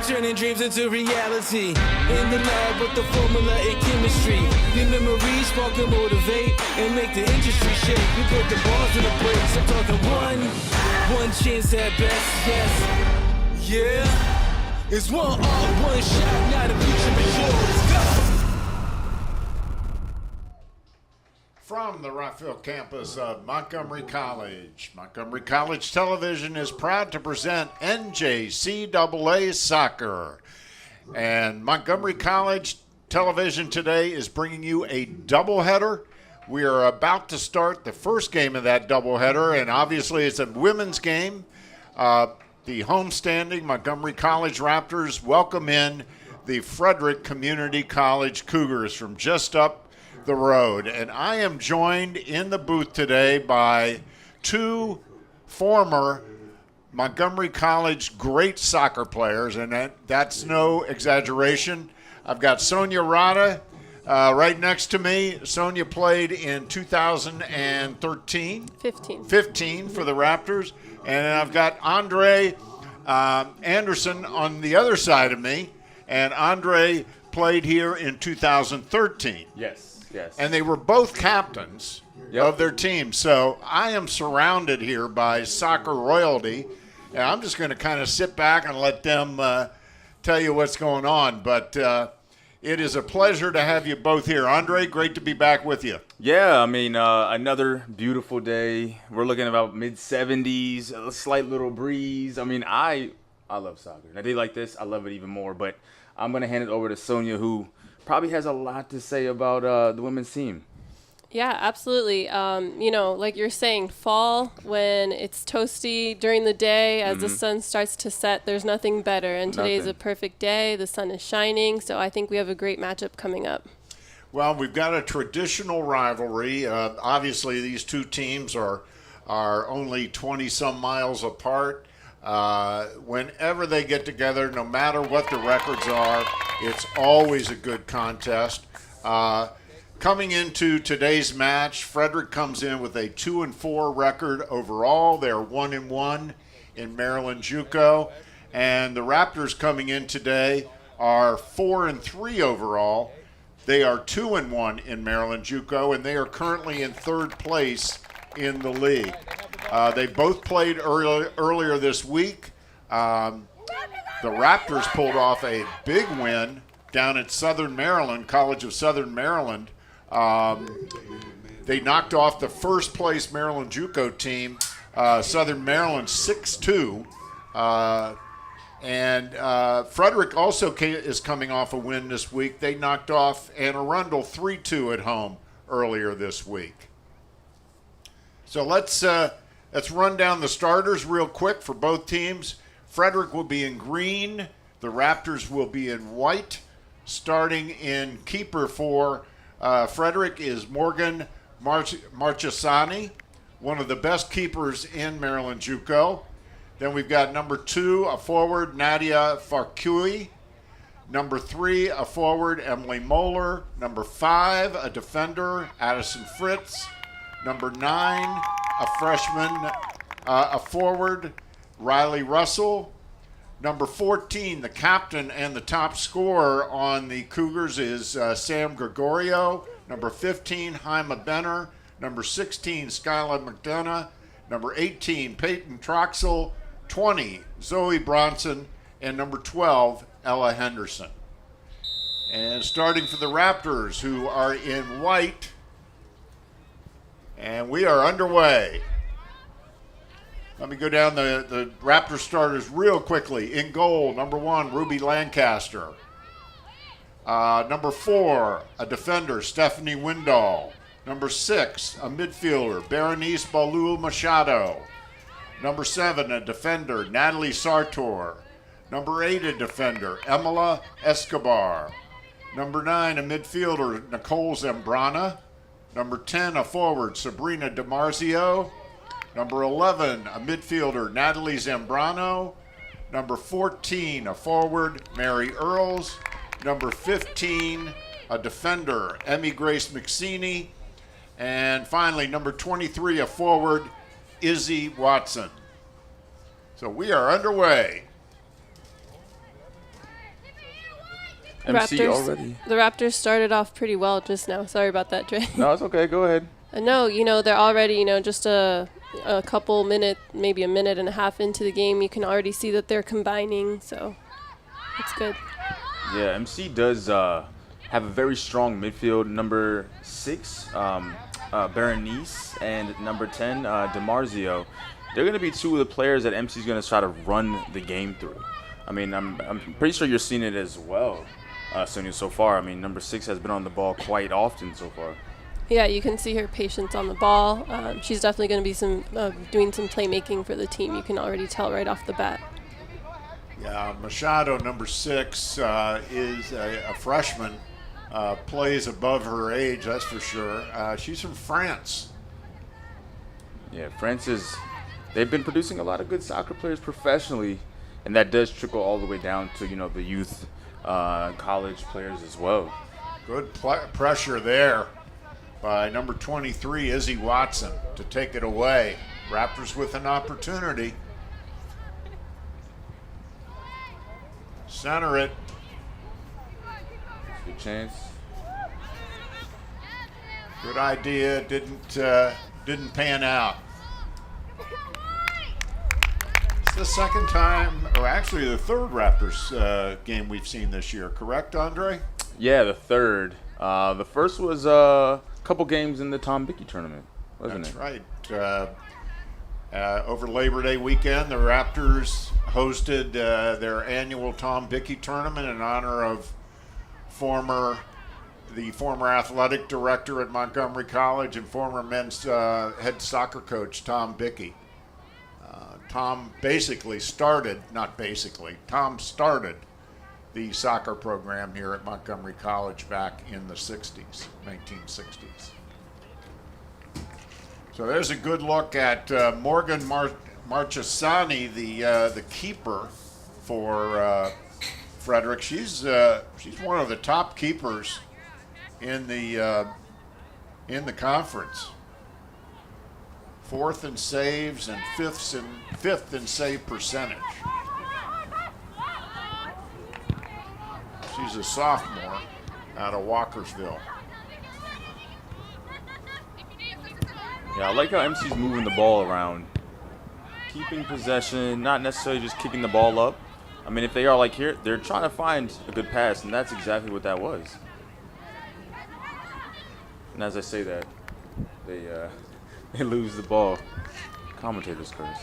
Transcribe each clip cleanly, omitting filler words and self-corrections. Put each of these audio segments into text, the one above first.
turning dreams into reality. In the lab with the formula and chemistry. Your memories spark and motivate and make the industry shake. We put the balls in the breaks. I'm talking one chance at best, yes. Yeah, it's one all, one shot, not a future before. Let's go. From the Rockville campus of Montgomery College, Montgomery College Television is proud to present NJCAA Soccer. And Montgomery College Television today is bringing you a doubleheader. We are about to start the first game of that doubleheader, and obviously it's a women's game. The homestanding Montgomery College Raptors welcome in the Frederick Community College Cougars from just up the road. And I am joined in the booth today by two former Montgomery College great soccer players, and that's no exaggeration. I've got Sonia Rada right next to me. Sonia played in 2013. 15 for the Raptors. And I've got Andre Anderson on the other side of me. And Andre played here in 2013. Yes. And they were both captains of their team. So I am surrounded here by soccer royalty. And I'm just going to kind of sit back and let them tell you what's going on. But it is a pleasure to have you both here. Andre, great to be back with you. Yeah, I mean, another beautiful day. We're looking about mid-70s, a slight little breeze. I mean, I love soccer. And a day like this, I love it even more. But I'm going to hand it over to Sonia, who probably has a lot to say about the women's team. Yeah, absolutely. Like you're saying, fall, when it's toasty during the day, as the sun starts to set, there's nothing better. And today is a perfect day. The sun is shining. So I think we have a great matchup coming up. Well, we've got a traditional rivalry. Obviously, these two teams are only 20-some miles apart. Whenever they get together, no matter what the records are, it's always a good contest. Coming into today's match, Frederick comes in with a 2-4 record overall. They're 1-1 in Maryland JUCO. And the Raptors coming in today are 4-3 overall. They are 2-1 in Maryland JUCO, and they are currently in third place in the league. They both played earlier this week. The Raptors pulled off a big win down at Southern Maryland, College of Southern Maryland. They knocked off the first place Maryland JUCO team, Southern Maryland 6-2. And Frederick also is coming off a win this week. They knocked off Anne Arundel 3-2 at home earlier this week. So let's run down the starters real quick for both teams. Frederick will be in green. The Raptors will be in white. Starting in keeper for Frederick is Morgan Marchesani, one of the best keepers in Maryland JUCO. Then we've got number 2, a forward, Nadia Farcui. Number 3, a forward, Emily Moeller. Number 5, a defender, Addison Fritz. Number 9, a freshman, a forward, Riley Russell. Number 14, the captain and the top scorer on the Cougars is Sam Gregorio. Number 15, Haima Benner. Number 16, Skylar McDonough. Number 18, Peyton Troxel. 20, Zoe Bronson. And number 12, Ella Henderson. And starting for the Raptors, who are in white. And we are underway. Let me go down the Raptor starters real quickly. In goal, number 1, Ruby Lancaster. Number 4, a defender, Stephanie Windall. Number 6, a midfielder, Berenice Balul Machado. Number 7, a defender, Natalie Sartor. Number 8, a defender, Emila Escobar. Number 9, a midfielder, Nicole Zambrana. Number 10, a forward, Sabrina DiMarzio. Number 11, a midfielder, Natalie Zambrano. Number 14, a forward, Mary Earls. Number 15, a defender, Emmy Grace McSeany. And finally, number 23, a forward, Izzy Watson. So we are underway. MC already. The Raptors started off pretty well just now. Sorry about that, Dre. No, it's okay. Go ahead. No, they're already, just a couple minute, maybe a minute and a half into the game. You can already see that they're combining, so it's good. Yeah, MC does have a very strong midfield. Number 6, Berenice, and number 10, DiMarzio. They're going to be two of the players that MC's going to try to run the game through. I mean, I'm pretty sure you're seeing it as well, Sonia, so far. I mean, number 6 has been on the ball quite often so far. Yeah, you can see her patience on the ball. She's definitely going to be doing some playmaking for the team. You can already tell right off the bat. Yeah, Machado, number 6, is a freshman. Plays above her age, that's for sure. She's from France. Yeah, they've been producing a lot of good soccer players professionally, and that does trickle all the way down to, the youth college players as well. Good pressure there by number 23, Izzy Watson, to take it away. Raptors with an opportunity. Center it. Good chance. Good idea. Didn't pan out. It's the second time, or actually the third Raptors game we've seen this year. Correct, Andre? Yeah, the third. The first was a couple games in the Tom Bickey tournament, wasn't it? That's right. Over Labor Day weekend, the Raptors hosted their annual Tom Bickey tournament in honor of the former athletic director at Montgomery College and former men's head soccer coach, Tom Bickey. Tom started the soccer program here at Montgomery College back in the 1960s. So there's a good look at Morgan Marchesani, the keeper for Frederick. She's one of the top keepers in the conference. 4th in saves and 5th in save percentage. She's a sophomore out of Walkersville. Yeah, I like how MC's moving the ball around, keeping possession, not necessarily just kicking the ball up. I mean, if they are like here, they're trying to find a good pass, and that's exactly what that was. And as I say that, they lose the ball. Commentators curse.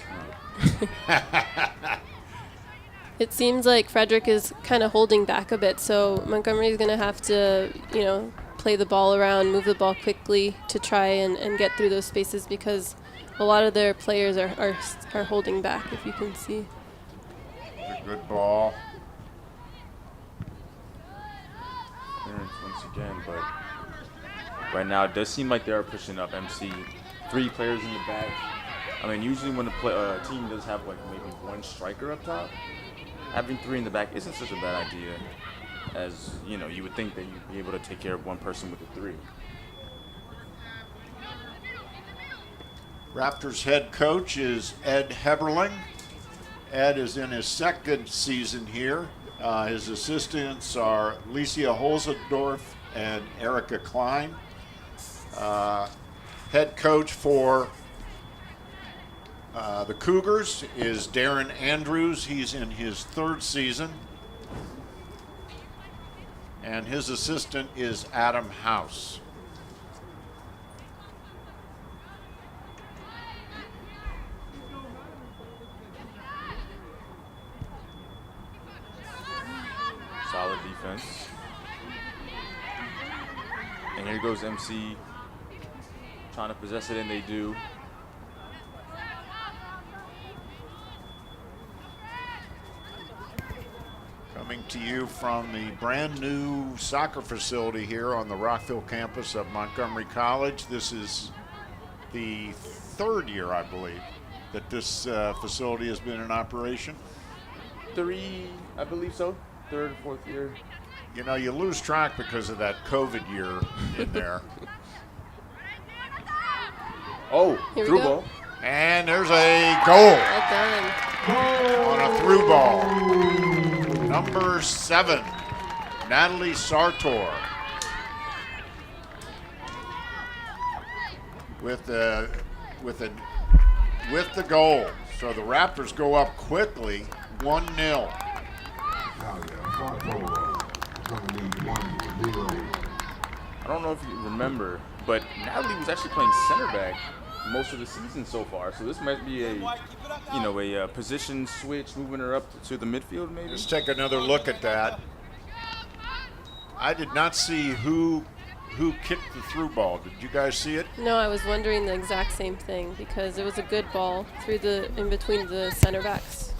It seems like Frederick is kind of holding back a bit, so Montgomery's going to have to, play the ball around, move the ball quickly to try and get through those spaces because a lot of their players are holding back, if you can see. A good ball. Clearance once again, but right now it does seem like they are pushing up MC. 3 players in the back. I mean, usually when a team does have like maybe 1 striker up top, having 3 in the back isn't such a bad idea. As you would think that you'd be able to take care of 1 person with the 3. Raptors head coach is Ed Heberling. Ed is in his 2nd season here. His assistants are Licia Holzendorf and Erica Klein. Head coach for the Cougars is Darren Andrews. He's in his 3rd season. And his assistant is Adam House. Solid defense. And here goes MC trying to possess it, and they do. Coming to you from the brand new soccer facility here on the Rockville campus of Montgomery College. This is the 3rd year, I believe, that this facility has been in operation. 3, I believe so. 3rd, 4th year. You lose track because of that COVID year in there. Oh, Here we through go. ball. And there's a goal Well done. on a through ball. Number 7, Natalie Sartor with the goal. So the Raptors go up quickly, 1-0. I don't know if you remember, but Natalie was actually playing center back most of the season so far. So this might be a position switch, moving her up to the midfield maybe. Let's take another look at that. I did not see who kicked the through ball. Did you guys see it? No, I was wondering the exact same thing because it was a good ball in between the center backs.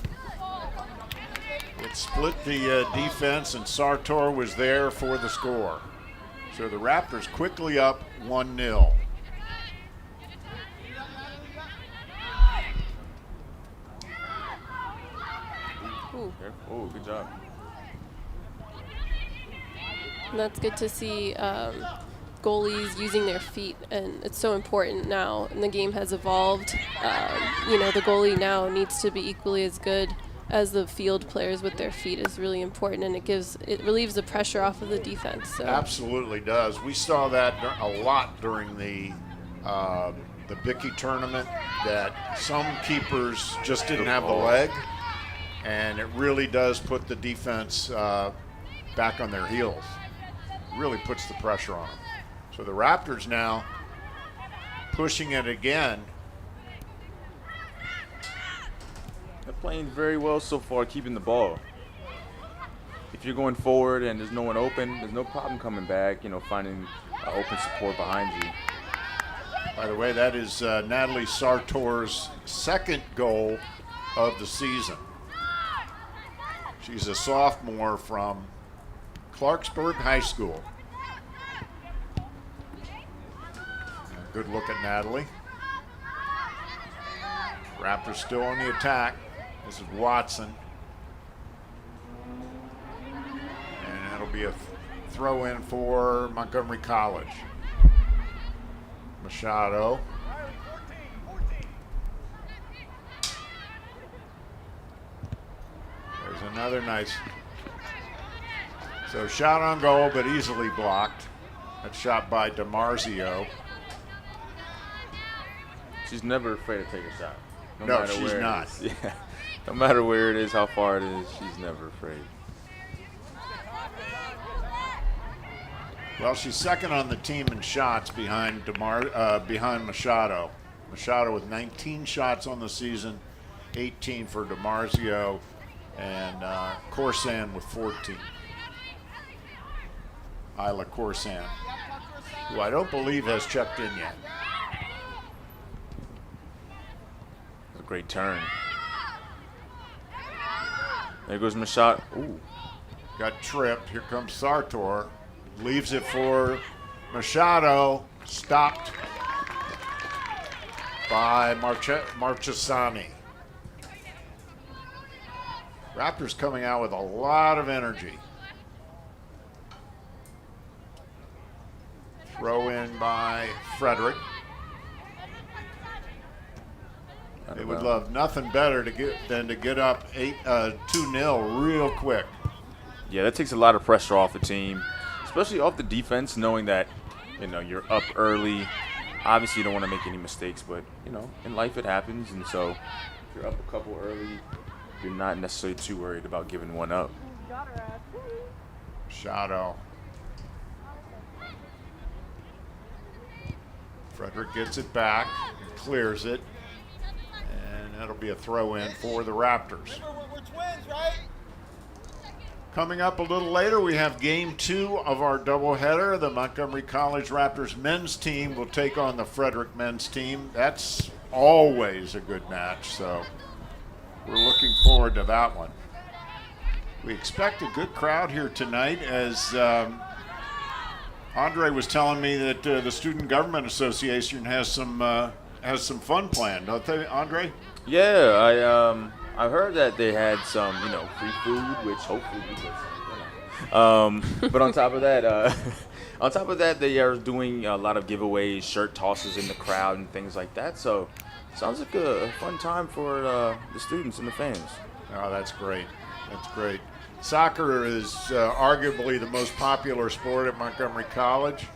It split the defense, and Sartor was there for the score. So the Raptors quickly up 1-0. Oh, good job. And that's good to see goalies using their feet, and it's so important now. And the game has evolved. The goalie now needs to be equally as good as the field players with their feet is really important, and it relieves the pressure off of the defense. So. Absolutely does. We saw that a lot during the Bicky tournament, that some keepers just didn't have the leg, and it really does put the defense back on their heels. Really puts the pressure on them. So the Raptors now pushing it again. They're playing very well so far, keeping the ball. If you're going forward and there's no one open, there's no problem coming back, finding open support behind you. By the way, that is Natalie Sartor's second goal of the season. She's a sophomore from Clarksburg High School. A good look at Natalie. Raptors still on the attack. This is Watson. And that'll be a throw in for Montgomery College. Machado. There's another nice. So shot on goal, but easily blocked. That shot by DiMarzio. She's never afraid to take a shot. No, she's not. Yeah. No matter where it is, how far it is, she's never afraid. Well, she's second on the team in shots behind Machado. Machado with 19 shots on the season, 18 for DiMarzio, and Corsan with 14. Isla Corsan, who I don't believe has checked in yet. A great turn. There goes Machado. Ooh. Got tripped. Here comes Sartor. Leaves it for Machado. Stopped by Marchesani. Raptors coming out with a lot of energy. Throw in by Frederick. They would love nothing better than to get up 2-0 real quick. Yeah, that takes a lot of pressure off the team, especially off the defense, knowing that you're up early. Obviously, you don't want to make any mistakes, but in life it happens, and so if you're up a couple early, you're not necessarily too worried about giving one up. Shadow. Frederick gets it back, clears it, and that'll be a throw-in for the Raptors. We're twins, right? Coming up a little later, we have game 2 of our doubleheader. The Montgomery College Raptors men's team will take on the Frederick men's team. That's always a good match, so we're looking forward to that one. We expect a good crowd here tonight, as Andre was telling me that the Student Government Association has some fun planned, don't they, Andre? Yeah, I heard that they had some, free food, which hopefully we get some. But on top of that, they are doing a lot of giveaways, shirt tosses in the crowd, and things like that. So, sounds like a fun time for the students and the fans. Oh, that's great. That's great. Soccer is arguably the most popular sport at Montgomery College.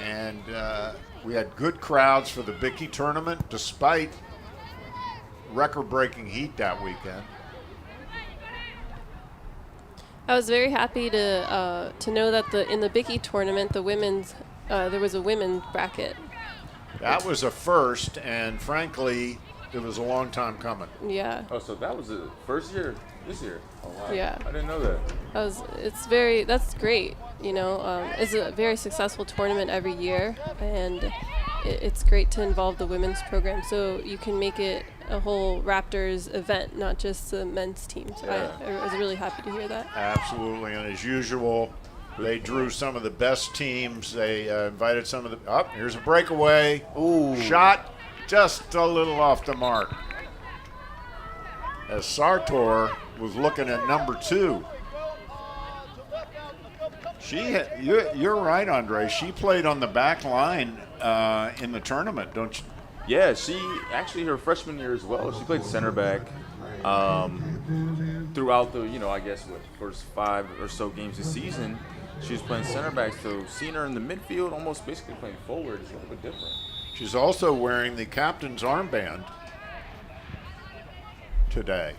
And we had good crowds for the Bicky tournament despite record-breaking heat that weekend. I was very happy to know that in the Bicky tournament, the women's there was a women's bracket. That was a first, and frankly, it was a long time coming. Yeah. Oh, so that was the first year this year? Oh, wow. Yeah. I didn't know that. That's great. It's a very successful tournament every year, and it's great to involve the women's program so you can make it a whole Raptors event, not just the men's team. So I was really happy to hear that. Absolutely, and as usual, they drew some of the best teams. They invited some of the. Oh, here's a breakaway. Ooh. Shot just a little off the mark. As Sartor was looking at number 2. You're right, Andre. She played on the back line in the tournament, don't you? Yeah, she actually her freshman year as well. She played center back throughout the first 5 or so games this season. She was playing center back, so seeing her in the midfield, almost basically playing forward, is a little bit different. She's also wearing the captain's armband today.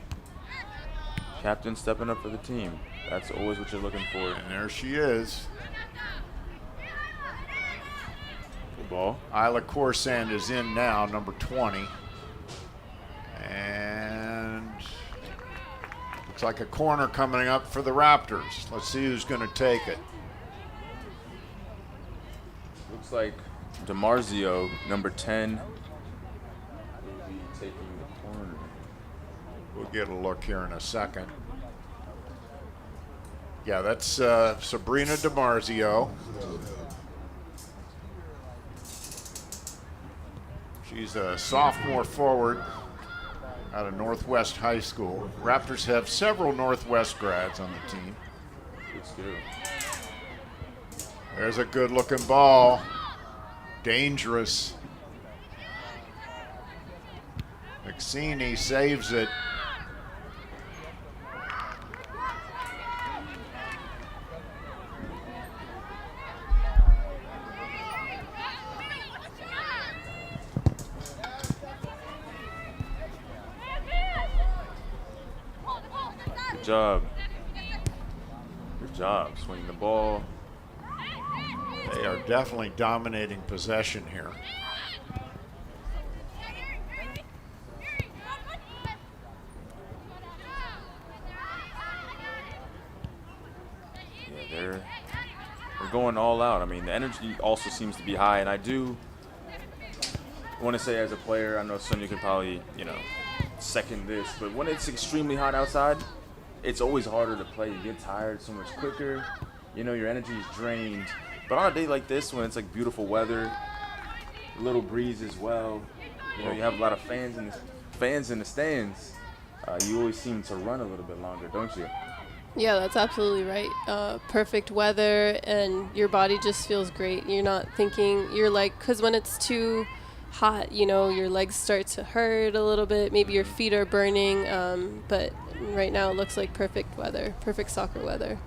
Captain stepping up for the team. That's always what you're looking for. And there she is. Good ball. Isla Corsand is in now, number 20. And looks like a corner coming up for the Raptors. Let's see who's going to take it. Looks like DiMarzio, number 10, will be taking the corner. We'll get a look here in a second. Yeah, that's Sabrina DiMarzio. She's a sophomore forward out of Northwest High School. Raptors have several Northwest grads on the team. Looks good. There's a good-looking ball. Dangerous. McSeany saves it. Good job. Good job swinging the ball. They are definitely dominating possession here. Yeah, they're going all out. I mean, the energy also seems to be high, and I do want to say as a player, I know Sonia could probably, second this, but when it's extremely hot outside, it's always harder to play. You get tired so much quicker. Your energy is drained. But on a day like this, when it's like beautiful weather, a little breeze as well, you have a lot of fans in the stands. You always seem to run a little bit longer, don't you? Yeah, that's absolutely right. Perfect weather, and your body just feels great. You're not thinking, because when it's too hot, your legs start to hurt a little bit. Maybe your feet are burning, but right now it looks like perfect weather, perfect soccer weather.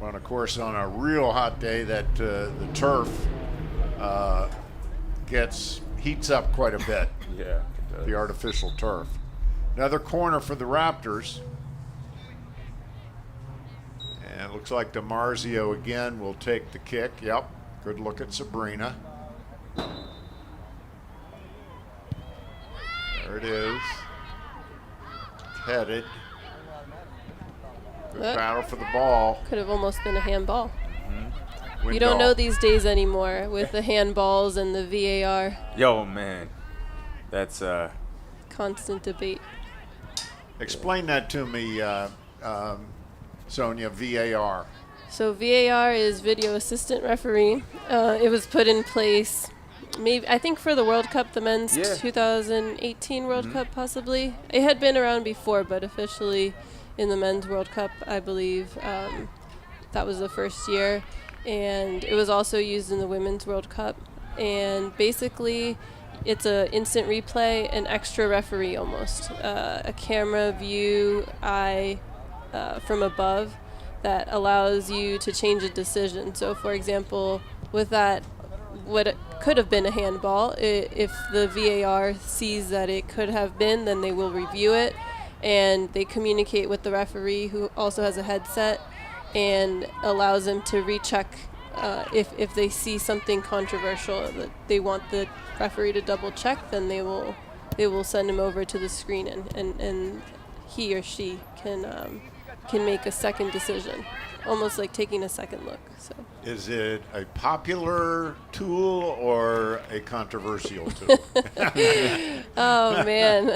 Well, of course, on a real hot day, that the turf heats up quite a bit. Yeah, it does. The artificial turf. Another corner for the Raptors. And it looks like DiMarzio again will take the kick. Yep, good look at Sabrina. There it is. Headed. Good battle for the ball. Could have almost been a handball. Mm-hmm. You don't know these days anymore with the handballs and the VAR. Yo, man. That's constant debate. Explain that to me, Sonia, VAR. So VAR is video assistant referee. It was put in place I think for the World Cup, the men's 2018 World Cup possibly. It had been around before, but officially in the men's World Cup, I believe that was the first year. And it was also used in the women's World Cup. And basically, it's an instant replay, an extra referee almost, a camera view, eye from above that allows you to change a decision. So, for example, with that, what it could have been a handball, if the VAR sees that it could have been, then they will review it, and they communicate with the referee, who also has a headset, and allows them to recheck if they see something controversial that they want the referee to double check, then they will send him over to the screen, and he or she can make a second decision, almost like taking a second look. So, is it a popular tool or a controversial tool? oh man,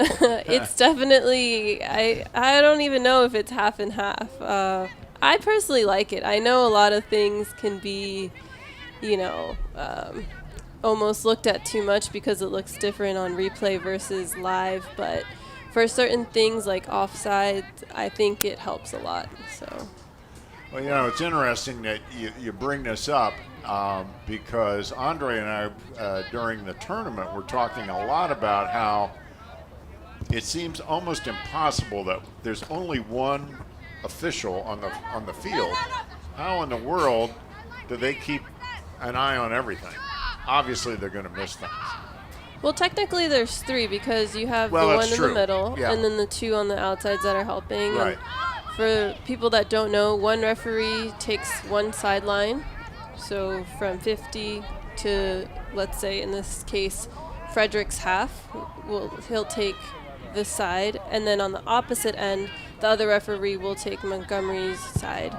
it's definitely, I don't even know if it's half and half. I personally like it. I know a lot of things can be, almost looked at too much because it looks different on replay versus live, but for certain things like offside, I think it helps a lot. So, Well, it's interesting that you bring this up because Andre and I, during the tournament, were talking a lot about how it seems almost impossible that there's only one official on the field. How in the world do they keep an eye on everything? Obviously, they're going to miss things. well, technically there's 3 because you have Well, the that's one in true. the middle, Yeah. and then the 2 on the outsides that are helping. Right. And for people that don't know, one referee takes one sideline, so from 50 to, let's say in this case, Frederick's half, he'll take this side, and then on the opposite end, the other referee will take Montgomery's side.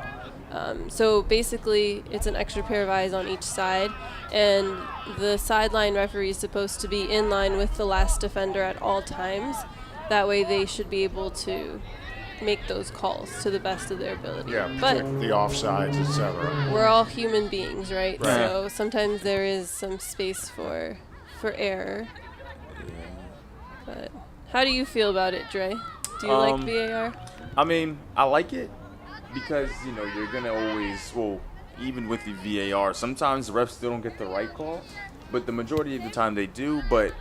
So basically, it's an extra pair of eyes on each side, and the sideline referee is supposed to be in line with the last defender at all times. That way, they should be able to make those calls to the best of their ability. Yeah, but the offsides, etc. we're all human beings, right? Right. So sometimes there is some space for error. But how do you feel about it, Dre? Do you like VAR? I mean, I like it because, you're going to always, even with the VAR, sometimes the refs still don't get the right call, but the majority of the time they do. But,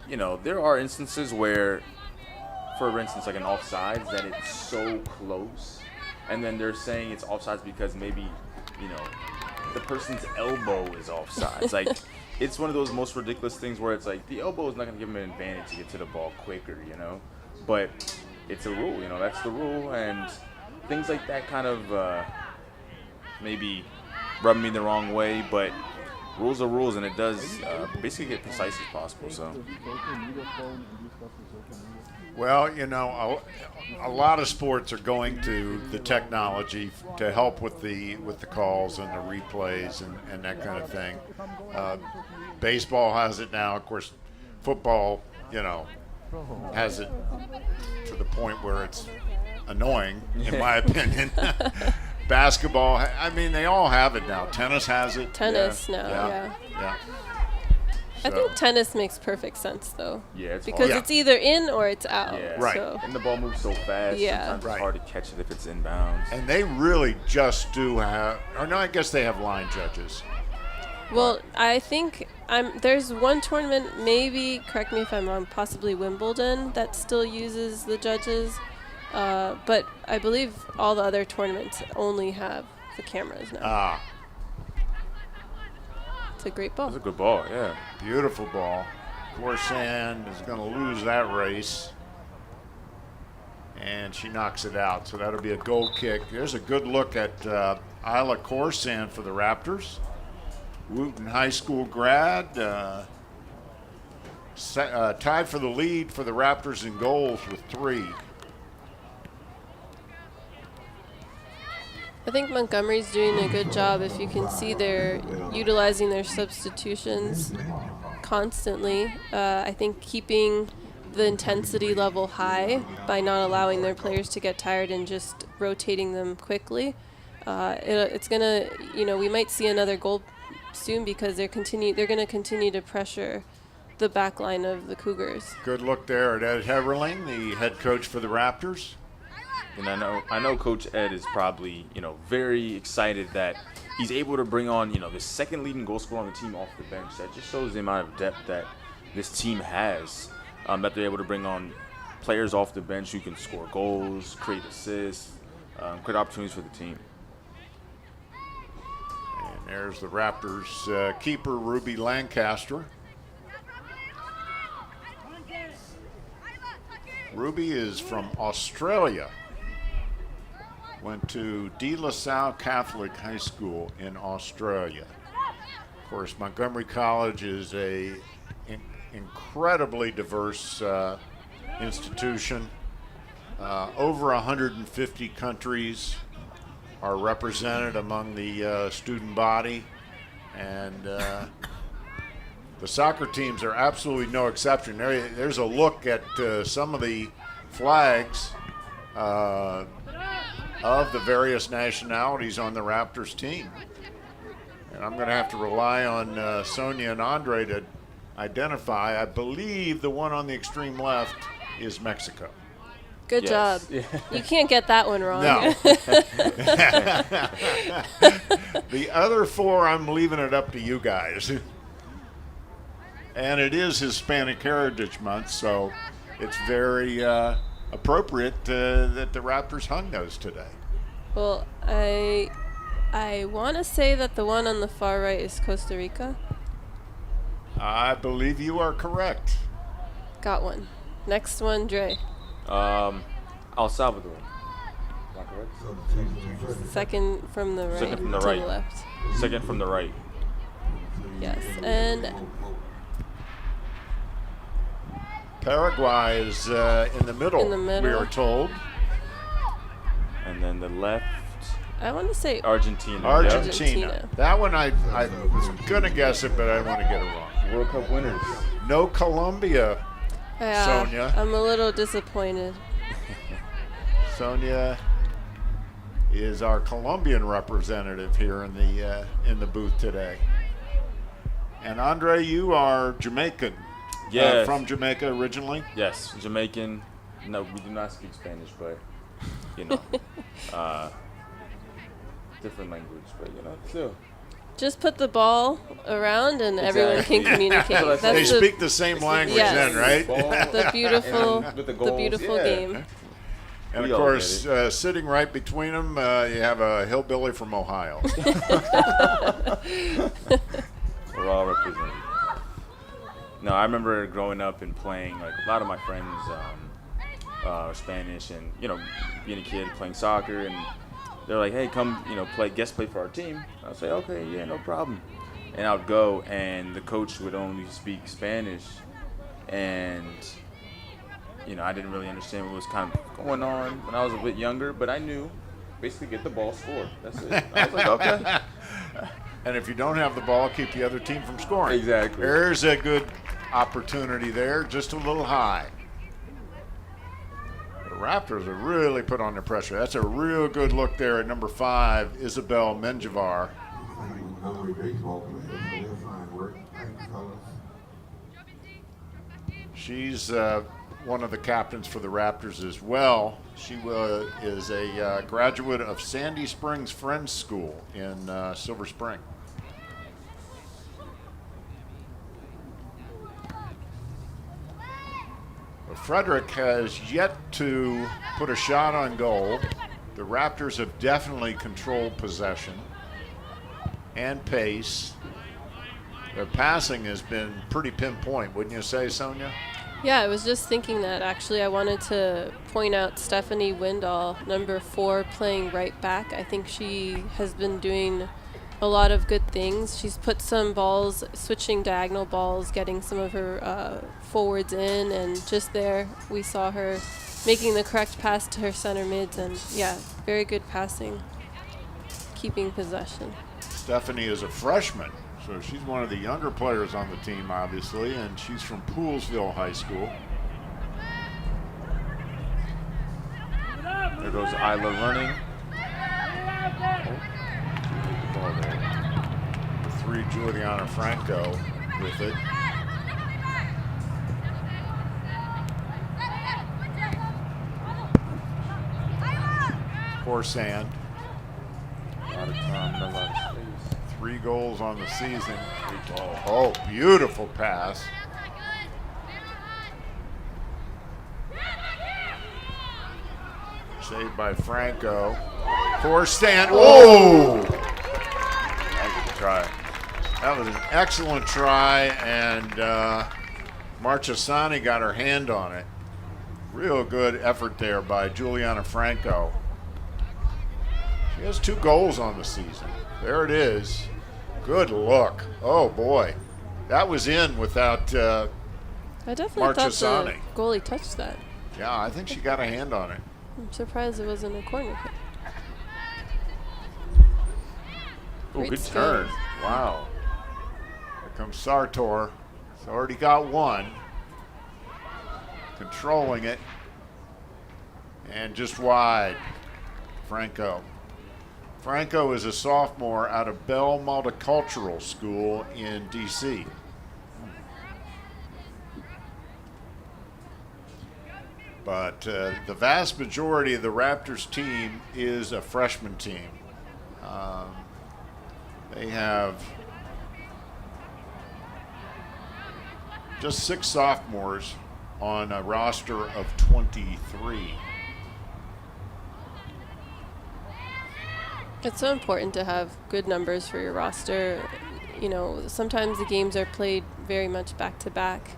there are instances where, for instance, like an offsides, that it's so close, and then they're saying it's offsides because maybe, the person's elbow is offsides. Like, it's one of those most ridiculous things where it's like the elbow is not going to give them an advantage to get to the ball quicker, but it's a rule, that's the rule, and things like that kind of maybe rub me the wrong way, but rules are rules, and it does basically get precise as possible. So, Well, a lot of sports are going to the technology to help with the calls and the replays and that kind of thing. Baseball has it now. Of course, football, has it to the point where it's annoying, in my opinion. Basketball, I mean, they all have it now. Tennis has it. Tennis now, yeah. I think tennis makes perfect sense, though. Yeah, it's because hard. it's either in or it's out. Yeah, Right. So. And the ball moves so fast. Yeah. Sometimes Right. it's hard to catch it if it's inbounds. And they really just do have, or no, I guess they have line judges. Well, I think there's one tournament, maybe, correct me if I'm wrong, possibly Wimbledon, that still uses the judges. But I believe all the other tournaments only have the cameras now. It's a great ball. It's a good ball, yeah. Beautiful ball. Corsan is going to lose that race. And she knocks it out. So that'll be a goal kick. There's a good look at Isla Corsan for the Raptors. Wooten High School grad. Tied for the lead for the Raptors in goals with 3. I think Montgomery's doing a good job. If you can see they're utilizing their substitutions constantly. I think keeping the intensity level high by not allowing their players to get tired and just rotating them quickly. It's gonna, we might see another goal soon because they're going to continue to pressure the back line of the Cougars. Good look there at Ed Heverling, the head coach for the Raptors. And I know Coach Ed is probably, very excited that he's able to bring on, the second leading goal scorer on the team off the bench. That just shows the amount of depth that this team has, that they're able to bring on players off the bench who can score goals, create assists, good opportunities for the team. And there's the Raptors keeper, Ruby Lancaster. Ruby is from Australia. Went to De La Salle Catholic High School in Australia. Of course, Montgomery College is a incredibly diverse institution. Over 150 countries are represented among the student body, and the soccer teams are absolutely no exception. There's a look at some of the flags of the various nationalities on the Raptors team. And I'm going to have to rely on Sonia and Andre to identify. I believe the one on the extreme left is Mexico. Good job. Yeah. You can't get that one wrong. No. The other four, I'm leaving it up to you guys. And it is Hispanic Heritage Month, so it's very appropriate that the Raptors hung those today. Well, I want to say that the one on the far right is Costa Rica. I believe you are correct. Got one. Next one, Dre. El Salvador. Am I correct? Second from the right. Second from the to right. the left. Second from the right. Yes. And Paraguay is in the middle, In the middle. we are told. And then the left, I want to say Argentina. Argentina. That one I was going to guess it, but I didn't want to get it wrong. Yep. World Cup winners. No Colombia. Yeah, Sonia. I'm a little disappointed. Sonia is our Colombian representative here in the booth today. And Andre, you are Jamaican. Yes. From Jamaica originally. Yes, Jamaican. No, we do not speak Spanish, but you know, different language, but you know, still. Just put the ball around and everyone can Exactly. communicate. That's They That's the, speak the same language Yes. then, right? the beautiful, And with the the goals, beautiful yeah. game. And We of all course, get sitting right between them, you have a hillbilly from Ohio. We're all represented. No, I remember growing up and playing. Like a lot of my friends are Spanish, and you know, being a kid playing soccer, and they're like, "Hey, come, you know, guest play for our team." I'd say, "Okay, yeah, no problem." And I'd go, and the coach would only speak Spanish, and you know, I didn't really understand what was kind of going on when I was a bit younger, but I knew basically get the ball, score. That's it. I was like, okay. And if you don't have the ball, keep the other team from scoring. Exactly. There's a good opportunity there, just a little high. The Raptors are really put under pressure. That's a real good look there at number 5, Isabel Menjivar. She's one of the captains for the Raptors as well. She is a graduate of Sandy Springs Friends School in Silver Spring. Frederick has yet to put a shot on goal. The Raptors have definitely controlled possession and pace. Their passing has been pretty pinpoint, wouldn't you say, Sonia? Yeah, I was just thinking that actually. I wanted to point out Stephanie Windall, number 4, playing right back. I think she has been doing a lot of good things. She's put some balls, switching diagonal balls, getting some of her forwards in, and just there we saw her making the correct pass to her center mids, and yeah, very good passing, keeping possession. Stephanie is a freshman, so she's one of the younger players on the team, obviously, and she's from Poolsville High School. There goes Isla running. Ball there. The 3, Juliana Franco with it. Poor sand. A lot of time, a lot of space. 3 goals on the season. Oh, beautiful pass. Saved by Franco. Forced stand. Oh! That was a try. That was an excellent try, and Marchesani got her hand on it. Real good effort there by Juliana Franco. She has 2 goals on the season. There it is. Good look. Oh, boy. That was in without I definitely thought Marchesani. the goalie touched that. Yeah, I think she got a hand on it. I'm surprised it wasn't a corner kick. Oh, Great good skills. turn. Wow. Here comes Sartor. He's already got one. Controlling it. And just wide. Franco. Franco is a sophomore out of Bell Multicultural School in D.C. But the vast majority of the Raptors team is a freshman team. They have just 6 sophomores on a roster of 23. It's so important to have good numbers for your roster. You know, sometimes the games are played very much back to back,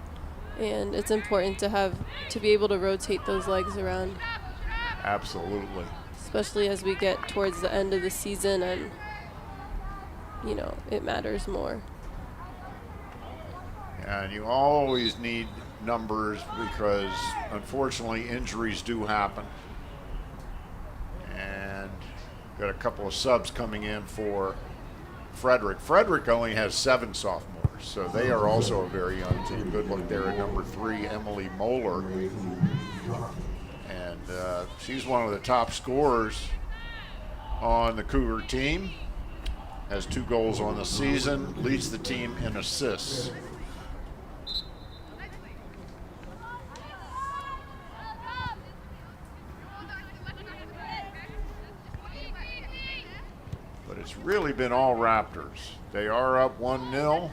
and it's important to be able to rotate those legs around. Absolutely. Especially as we get towards the end of the season, and you know, it matters more. And you always need numbers because unfortunately injuries do happen. And got a couple of subs coming in for Frederick. Frederick only has 7 sophomores, so they are also a very young team. Good look there at number 3, Emily Moeller. And she's one of the top scorers on the Cougar team. Has 2 goals on the season, leads the team in assists. But it's really been all Raptors. They are up 1-0.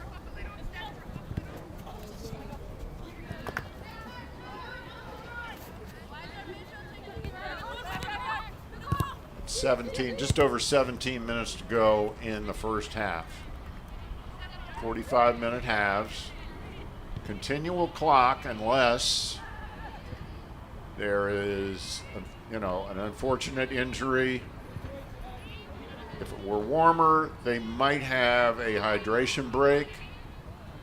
Just over 17 minutes to go in the first half. 45-minute halves. Continual clock unless there is, an unfortunate injury. If it were warmer, they might have a hydration break.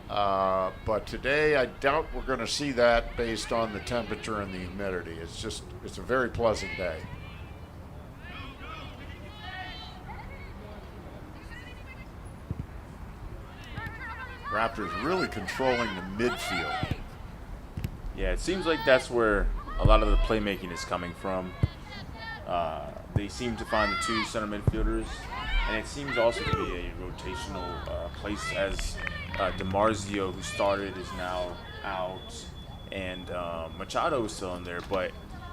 But today, I doubt we're going to see that based on the temperature and the humidity. It's a very pleasant day. Raptors really controlling the midfield. Yeah, it seems like that's where a lot of the playmaking is coming from. They seem to find the 2 center midfielders, and it seems also to be a rotational place as DiMarzio, who started, is now out, and Machado is still in there. But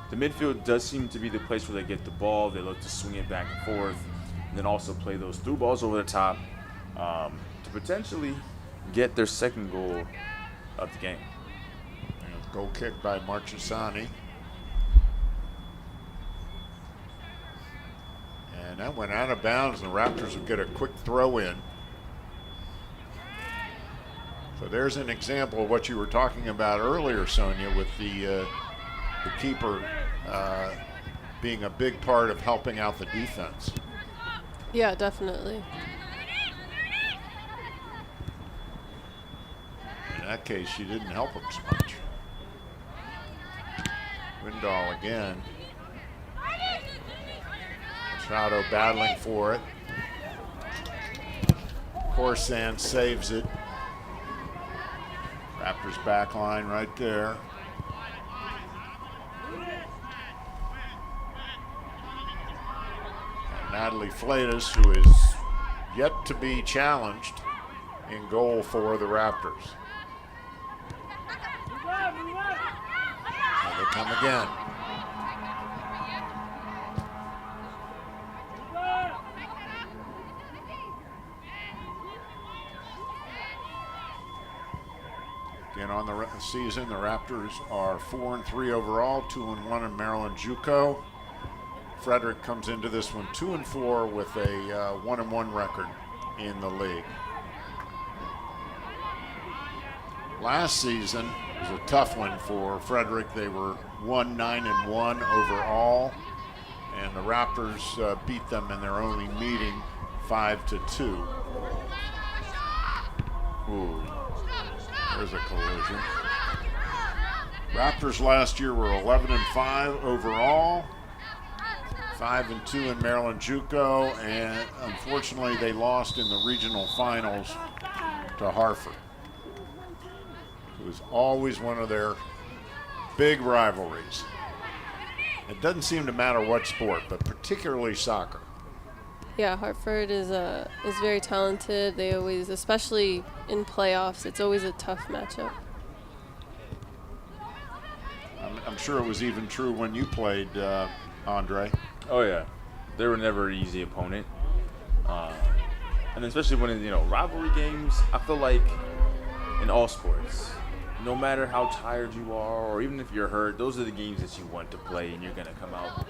the midfield does seem to be the place where they get the ball. They look to swing it back and forth, and then also play those through balls over the top to potentially get their second goal of the game. Goal kick by Marchesani. And that went out of bounds, and the Raptors will get a quick throw in. So there's an example of what you were talking about earlier, Sonia, with the keeper being a big part of helping out the defense. Yeah, definitely. In that case, she didn't help him so much. Windahl again. Machado battling for it. Corsan saves it. Raptors back line right there. And Natalie Flatus, who is yet to be challenged in goal for the Raptors. Here they come again. Again, on the season, the Raptors are 4-3 overall, 2-1 in Maryland JUCO. Frederick comes into this one 2-4 with a 1-1 record in the league. Last season was a tough one for Frederick. They were 1-9-1 overall, and the Raptors beat them in their only meeting 5-2. Ooh, there's a collision. Raptors last year were 11-5 overall, 5-2 in Maryland JUCO, and unfortunately they lost in the regional finals to Hartford. It was always one of their big rivalries. It doesn't seem to matter what sport, but particularly soccer. Yeah, Hartford is very talented. They always, especially in playoffs, it's always a tough matchup. I'm sure it was even true when you played, Andre. Oh yeah, they were never an easy opponent, and especially when rivalry games. I feel like in all sports, no matter how tired you are, or even if you're hurt, those are the games that you want to play, and you're gonna come out,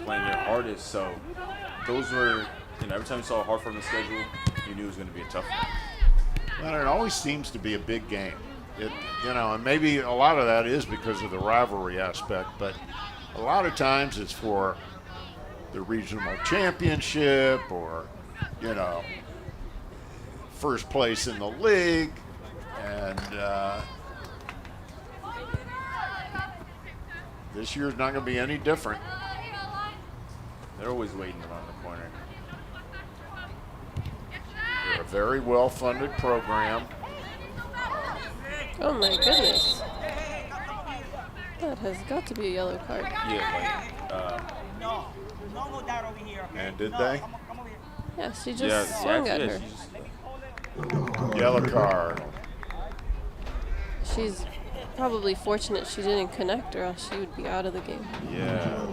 playing your hardest. So those were, every time you saw Hartford on the schedule, you knew it was gonna be a tough one. Well, it always seems to be a big game. And maybe a lot of that is because of the rivalry aspect, but a lot of times it's for the regional championship or, first place in the league. And this year's not going to be any different. They're always waiting around the corner. They're a very well-funded program. Oh my goodness. That has got to be a yellow card. Yeah, And did they? Yeah, she just swung at her. Yellow card. She's probably fortunate she didn't connect, or else she would be out of the game. Yeah.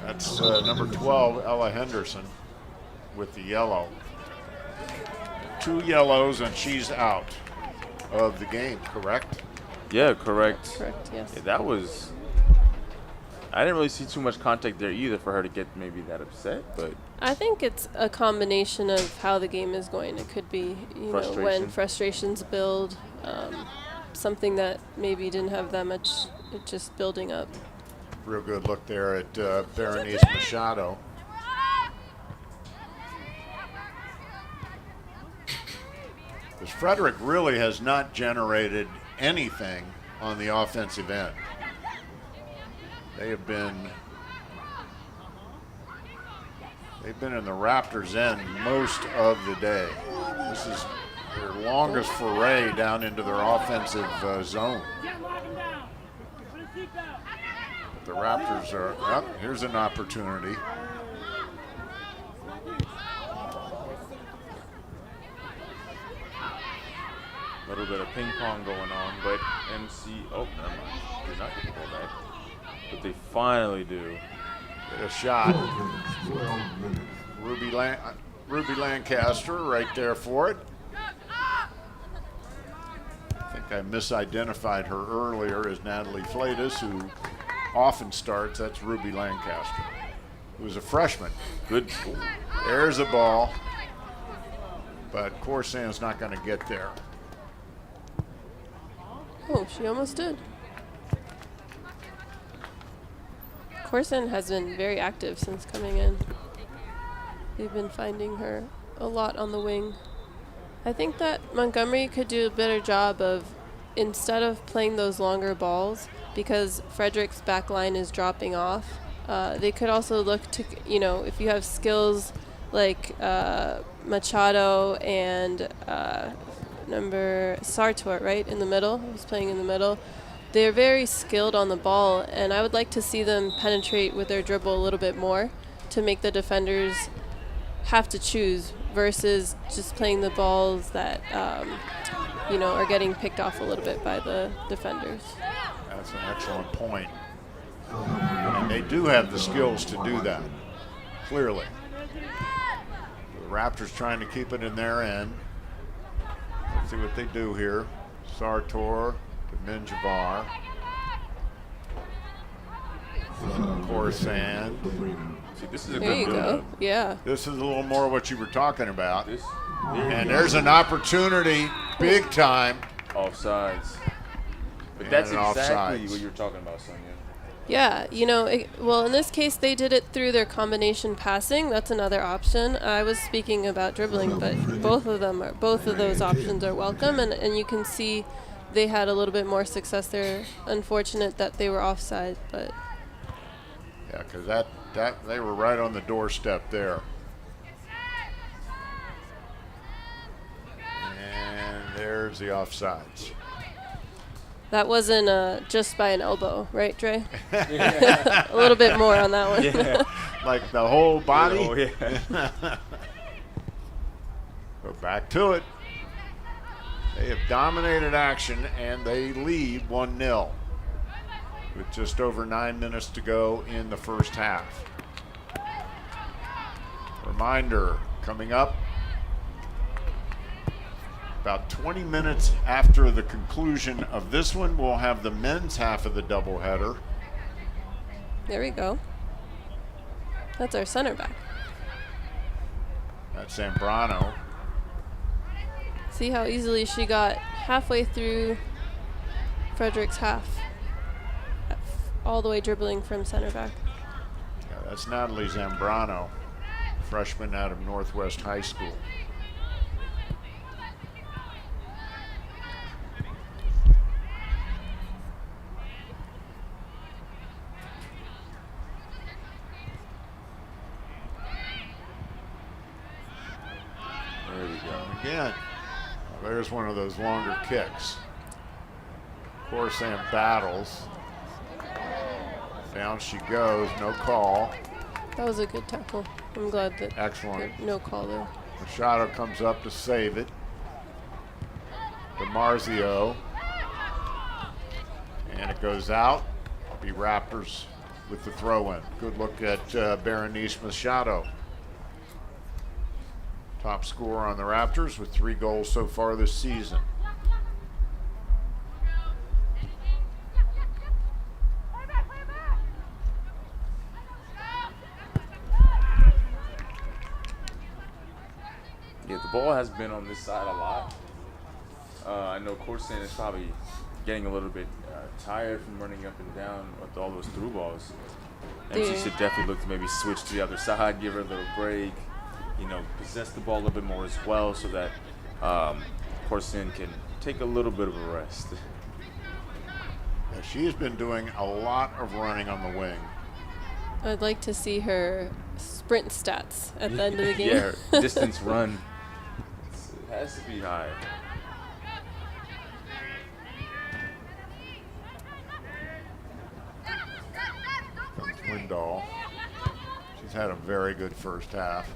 That's number 12, Ella Henderson, with the yellow. 2 yellows, and she's out of the game, correct? Yeah, correct. Correct, yes. Yeah, that was. I didn't really see too much contact there either for her to get maybe that upset, but. I think it's a combination of how the game is going. It could be, when frustrations build, something that maybe didn't have that much, it just building up. Real good look there at Berenice Machado. Because Frederick really has not generated anything on the offensive end. They've been in the Raptors' end most of the day. This is their longest foray down into their offensive zone. But the Raptors are here's an opportunity. A little bit of ping pong going on, but MC, never mind. Did not get the ball back. But they finally do. Get a shot. Ruby Lancaster right there for it. I think I misidentified her earlier as Natalie Flatus, who often starts. That's Ruby Lancaster, who's a freshman. Good. There's a ball, but Corsan's not going to get there. Oh, she almost did. Corson has been very active since coming in. They've been finding her a lot on the wing. I think that Montgomery could do a better job of, instead of playing those longer balls, because Frederick's back line is dropping off, they could also look to, if you have skills like Machado and number Sartor, right, in the middle, who's playing in the middle. They're very skilled on the ball, and I would like to see them penetrate with their dribble a little bit more to make the defenders have to choose versus just playing the balls that, are getting picked off a little bit by the defenders. That's an excellent point. And they do have the skills to do that, clearly. The Raptors trying to keep it in their end. Let's see what they do here. Sartor to Minjabar. Of course, and See, this is a There good you go. build-up. Yeah. this is a little more what you were talking about. There And you there's an opportunity, big time. go. Offsides. But And that's an exactly offsides. what you're talking about, Sonia. Yeah, well, in this case, they did it through their combination passing. That's another option. I was speaking about dribbling, but both of those options are welcome, and you can see they had a little bit more success there. Unfortunate that they were offside, but Yeah, because that they were right on the doorstep there. And there's the offsides. that wasn't just by an elbow, right, Dre? A little bit more on that one. Yeah. Like the whole body. Oh, yeah. But back to it. They have dominated action, and they lead 1-0 with just over 9 minutes to go in the first half. Reminder, coming up about 20 minutes after the conclusion of this one, we'll have the men's half of the doubleheader. There we go. That's our center back. That's Zambrano. See how easily she got halfway through Frederick's half, all the way dribbling from center back. Yeah, that's Natalie Zambrano, freshman out of Northwest High School. There we go. Again, there's one of those longer kicks. Corsan battles. Down she goes, no call. That was a good tackle. I'm glad that Excellent. no call there. Machado comes up to save it. DiMarzio. And it goes out. Be Raptors with the throw-in. Good look at Berenice Machado. Top scorer on the Raptors with 3 goals so far this season. Yeah, the ball has been on this side a lot. I know Corsan is probably getting a little bit tired from running up and down with all those through balls. And she Yeah. should definitely look to maybe switch to the other side, give her a little break, possess the ball a little bit more as well so that Corsan can take a little bit of a rest. Yeah, she has been doing a lot of running on the wing. I'd like to see her sprint stats at the end of the game. Yeah, her distance run it has to be high. Lindahl. She's had a very good first half.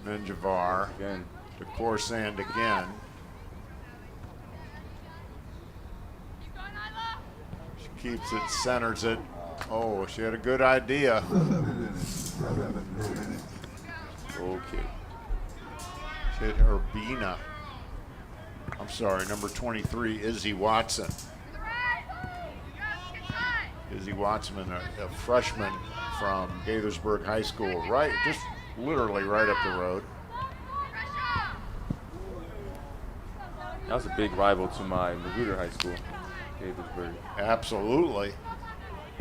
Then Javar Again, to Corsand again. She keeps it, centers it. Oh, she had a good idea. okay. She hit Urbina. I'm sorry, number 23, Izzy Watson. Izzy Watson, a freshman from Gaithersburg High School, just literally right up the road. That was a big rival to my Magruder High School, Gaithersburg. Absolutely.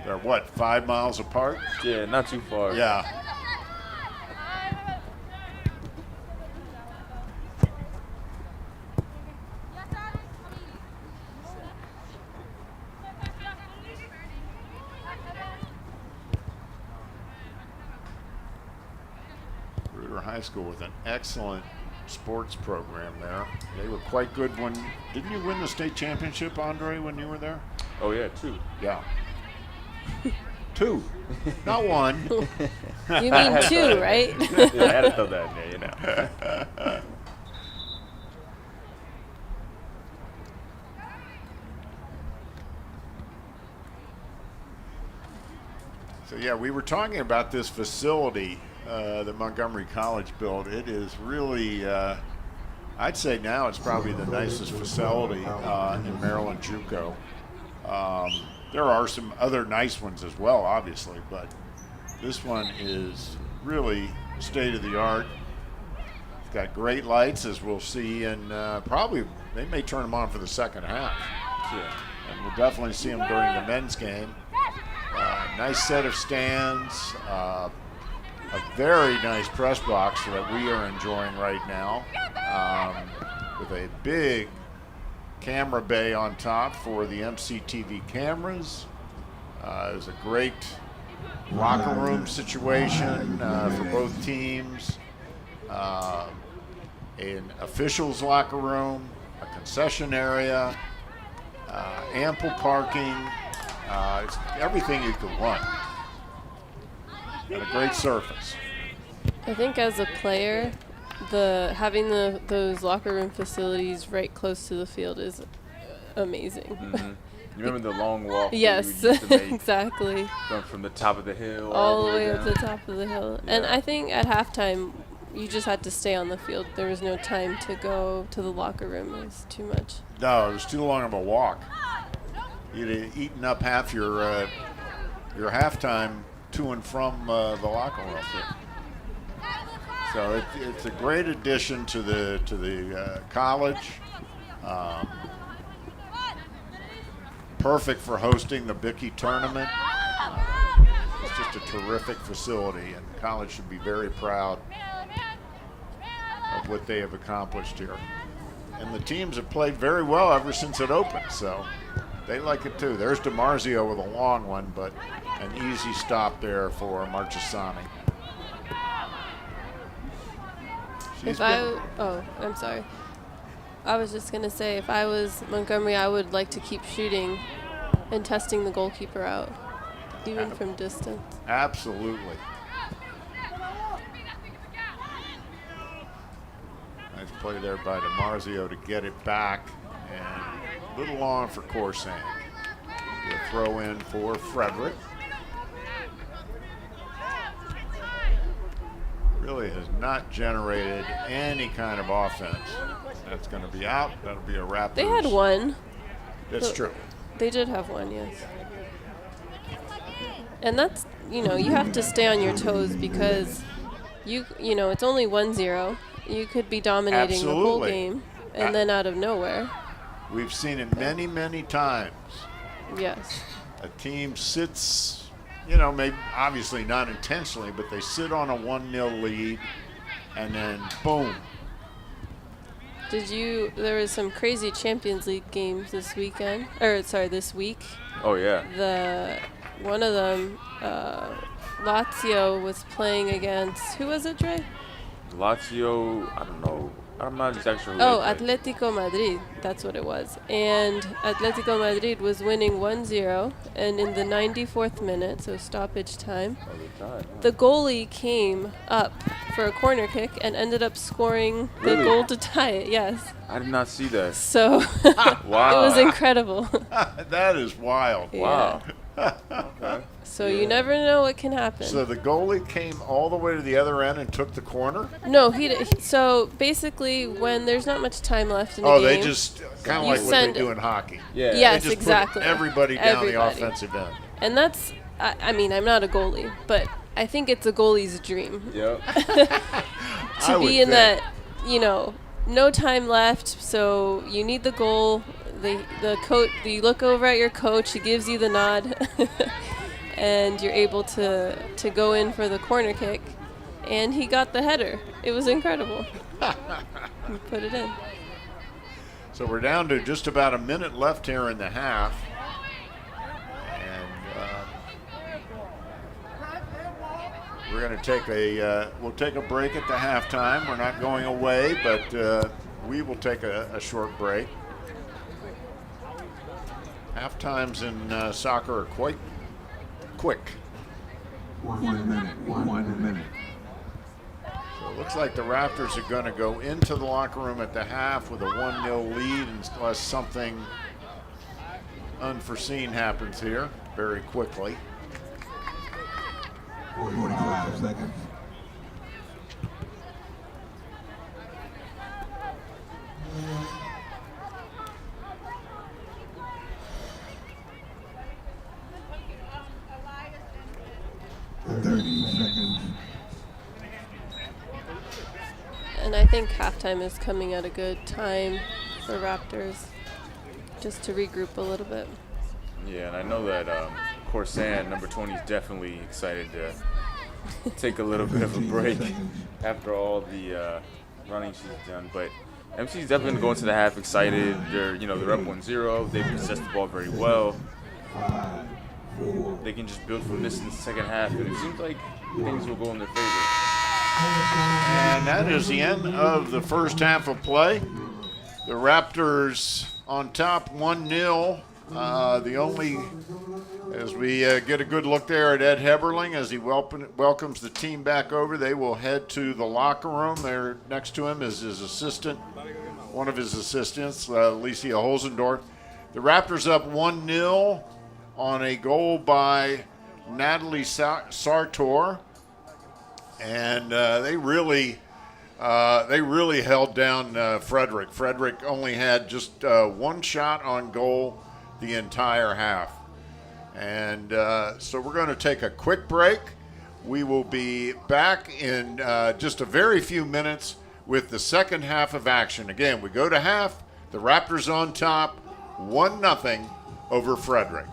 They're what, 5 miles apart? Yeah, not too far. Yeah. High School with an excellent sports program there. They were quite good when, didn't you win the state championship, Andre, when you were there? Oh yeah, 2. Yeah. 2, not 1. You mean 2, right? Yeah, I had to throw that in there, So yeah, we were talking about this facility that Montgomery College built. It is really, I'd say now it's probably the nicest facility in Maryland JUCO. There are some other nice ones as well, obviously, but this one is really state of the art. It's got great lights, as we'll see, and probably they may turn them on for the second half. Yeah. And we'll definitely see them during the men's game. Nice set of stands, a very nice press box that we are enjoying right now, with a big camera bay on top for the MCTV cameras. There's a great locker room situation for both teams, an officials locker room, a concession area, ample parking. It's everything you could want. And a great surface. I think as a player, having those locker room facilities right close to the field is amazing. Mm-hmm. You remember the long walk? Yes, that you used to make, exactly. going from the top of the hill all the way down up to the top of the hill. Yeah. And I think at halftime, you just had to stay on the field. There was no time to go to the locker room. It was too much. No, it was too long of a walk. You'd have eaten up half your halftime to and from the locker room. So it's a great addition to the college. Perfect for hosting the Bicky tournament. It's just a terrific facility, and the college should be very proud of what they have accomplished here. And the teams have played very well ever since it opened, so they like it too. There's DiMarzio with a long one, but an easy stop there for Marchesani. I'm sorry. I was just going to say, if I was Montgomery, I would like to keep shooting and testing the goalkeeper out, even from distance. Absolutely. Nice play there by DiMarzio to get it back, and a little long for Corsang. A throw in for Frederick. Really has not generated any kind of offense. That's going to be out. That'll be a Raptors. They had one. That's true. They did have one, yes. And that's, you have to stay on your toes because it's only 1-0. You could be dominating the whole game, and then out of nowhere. We've seen it many, many times. Yes. A team sits, maybe obviously not intentionally, but they sit on a 1-0 lead, and then boom. There was some crazy Champions League games this week. Oh, yeah. One of them, Lazio was playing against, who was it, Dre? Lazio, I don't know. I'm not exactly sure who they played. Atletico Madrid. That's what it was. And Atletico Madrid was winning 1-0. And in the 94th minute, so stoppage time, the goalie came up for a corner kick and ended up scoring the goal to tie it. Yes. I did not see that. So wow. It was incredible. That is wild. Wow. Okay. So you never know what can happen. So the goalie came all the way to the other end and took the corner? No, so basically when there's not much time left in the game. They just kind of like what they do in hockey. Yeah. Yes, they just exactly. Put everybody down the offensive end. And that's, I'm not a goalie, but I think it's a goalie's dream. Yep. To be in that, no time left, so you need the goal. The coach, you look over at your coach, he gives you the nod, and you're able to go in for the corner kick. And he got the header. It was incredible. He put it in. So we're down to just about a minute left here in the half. We're going to take a break at the halftime. We're not going away, but we will take a short break. Halftimes in soccer are quite quick. 1 minute. So it looks like the Raptors are going to go into the locker room at the half with a 1-0 lead unless something unforeseen happens here very quickly. 45 seconds. 30 seconds. And I think halftime is coming at a good time for Raptors, just to regroup a little bit. Yeah, and I know that Corsan, number 20, is definitely excited to take a little bit of a break after all the running she's done. But MC's definitely going to the half excited. They're up 1-0. They possess the ball very well. They can just build from this in the second half, and it seems like things will go in their favor. And that is the end of the first half of play. The Raptors on top 1-0. As we get a good look there at Ed Heberling as he welcomes the team back over, they will head to the locker room. There next to him is his assistant, one of his assistants, Alicia Holzendorf. The Raptors up 1-0 on a goal by Natalie Sartor. And they really held down Frederick. Frederick only had just one shot on goal the entire half. And so we're going to take a quick break. We will be back in just a very few minutes with the second half of action. Again, we go to half. The Raptors on top, 1-0 over Frederick.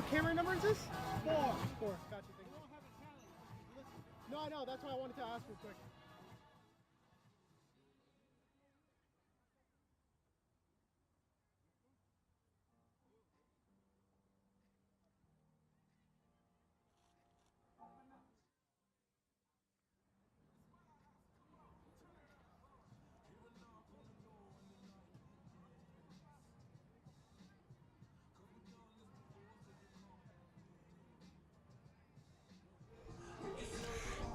camera number is this? 4. 4. Gotcha. Thank you. No, I know. That's why I wanted to ask real quick.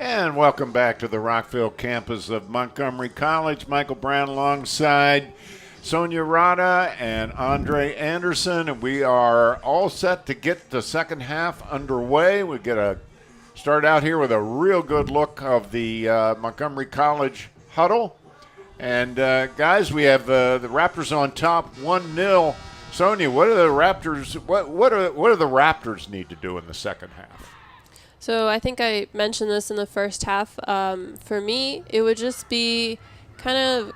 And welcome back to the Rockville campus of Montgomery College. Michael Brown alongside Sonia Rada and Andre Anderson. And we are all set to get the second half underway. We get a start out here with a real good look of the Montgomery College huddle. And guys, we have the Raptors on top 1-0. Sonia, what do the Raptors what do the Raptors need to do in the second half? So I think I mentioned this in the first half. For me, it would just be kind of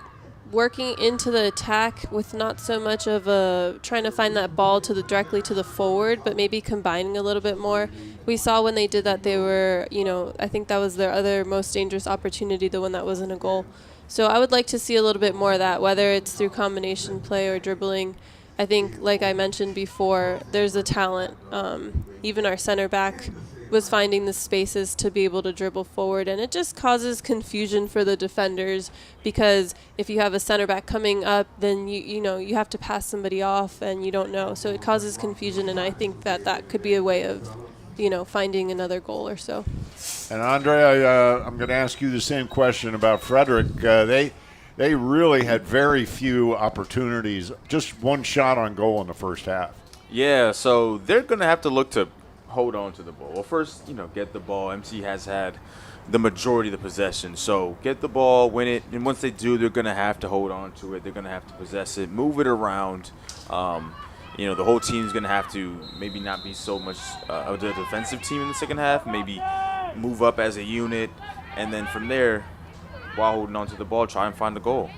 working into the attack with not so much of a trying to find that ball directly to the forward, but maybe combining a little bit more. We saw when they did that, they were, I think that was their other most dangerous opportunity, the one that wasn't a goal. So I would like to see a little bit more of that, whether it's through combination play or dribbling. I think, like I mentioned before, there's a talent. Even our center back was finding the spaces to be able to dribble forward, and it just causes confusion for the defenders, because if you have a center back coming up, then you have to pass somebody off and you don't know, so it causes confusion, and I think that could be a way of finding another goal or so. And Andre, I'm going to ask you the same question about Frederick. They really had very few opportunities, just one shot on goal in the first half. Yeah, so they're going to have to look to hold on to the ball. Well, first, get the ball. MC has had the majority of the possession. So get the ball, win it, and once they do, they're going to have to hold on to it. They're going to have to possess it, move it around. The whole team's going to have to maybe not be so much of the defensive team in the second half, maybe move up as a unit, and then from there, while holding on to the ball, try and find the goal.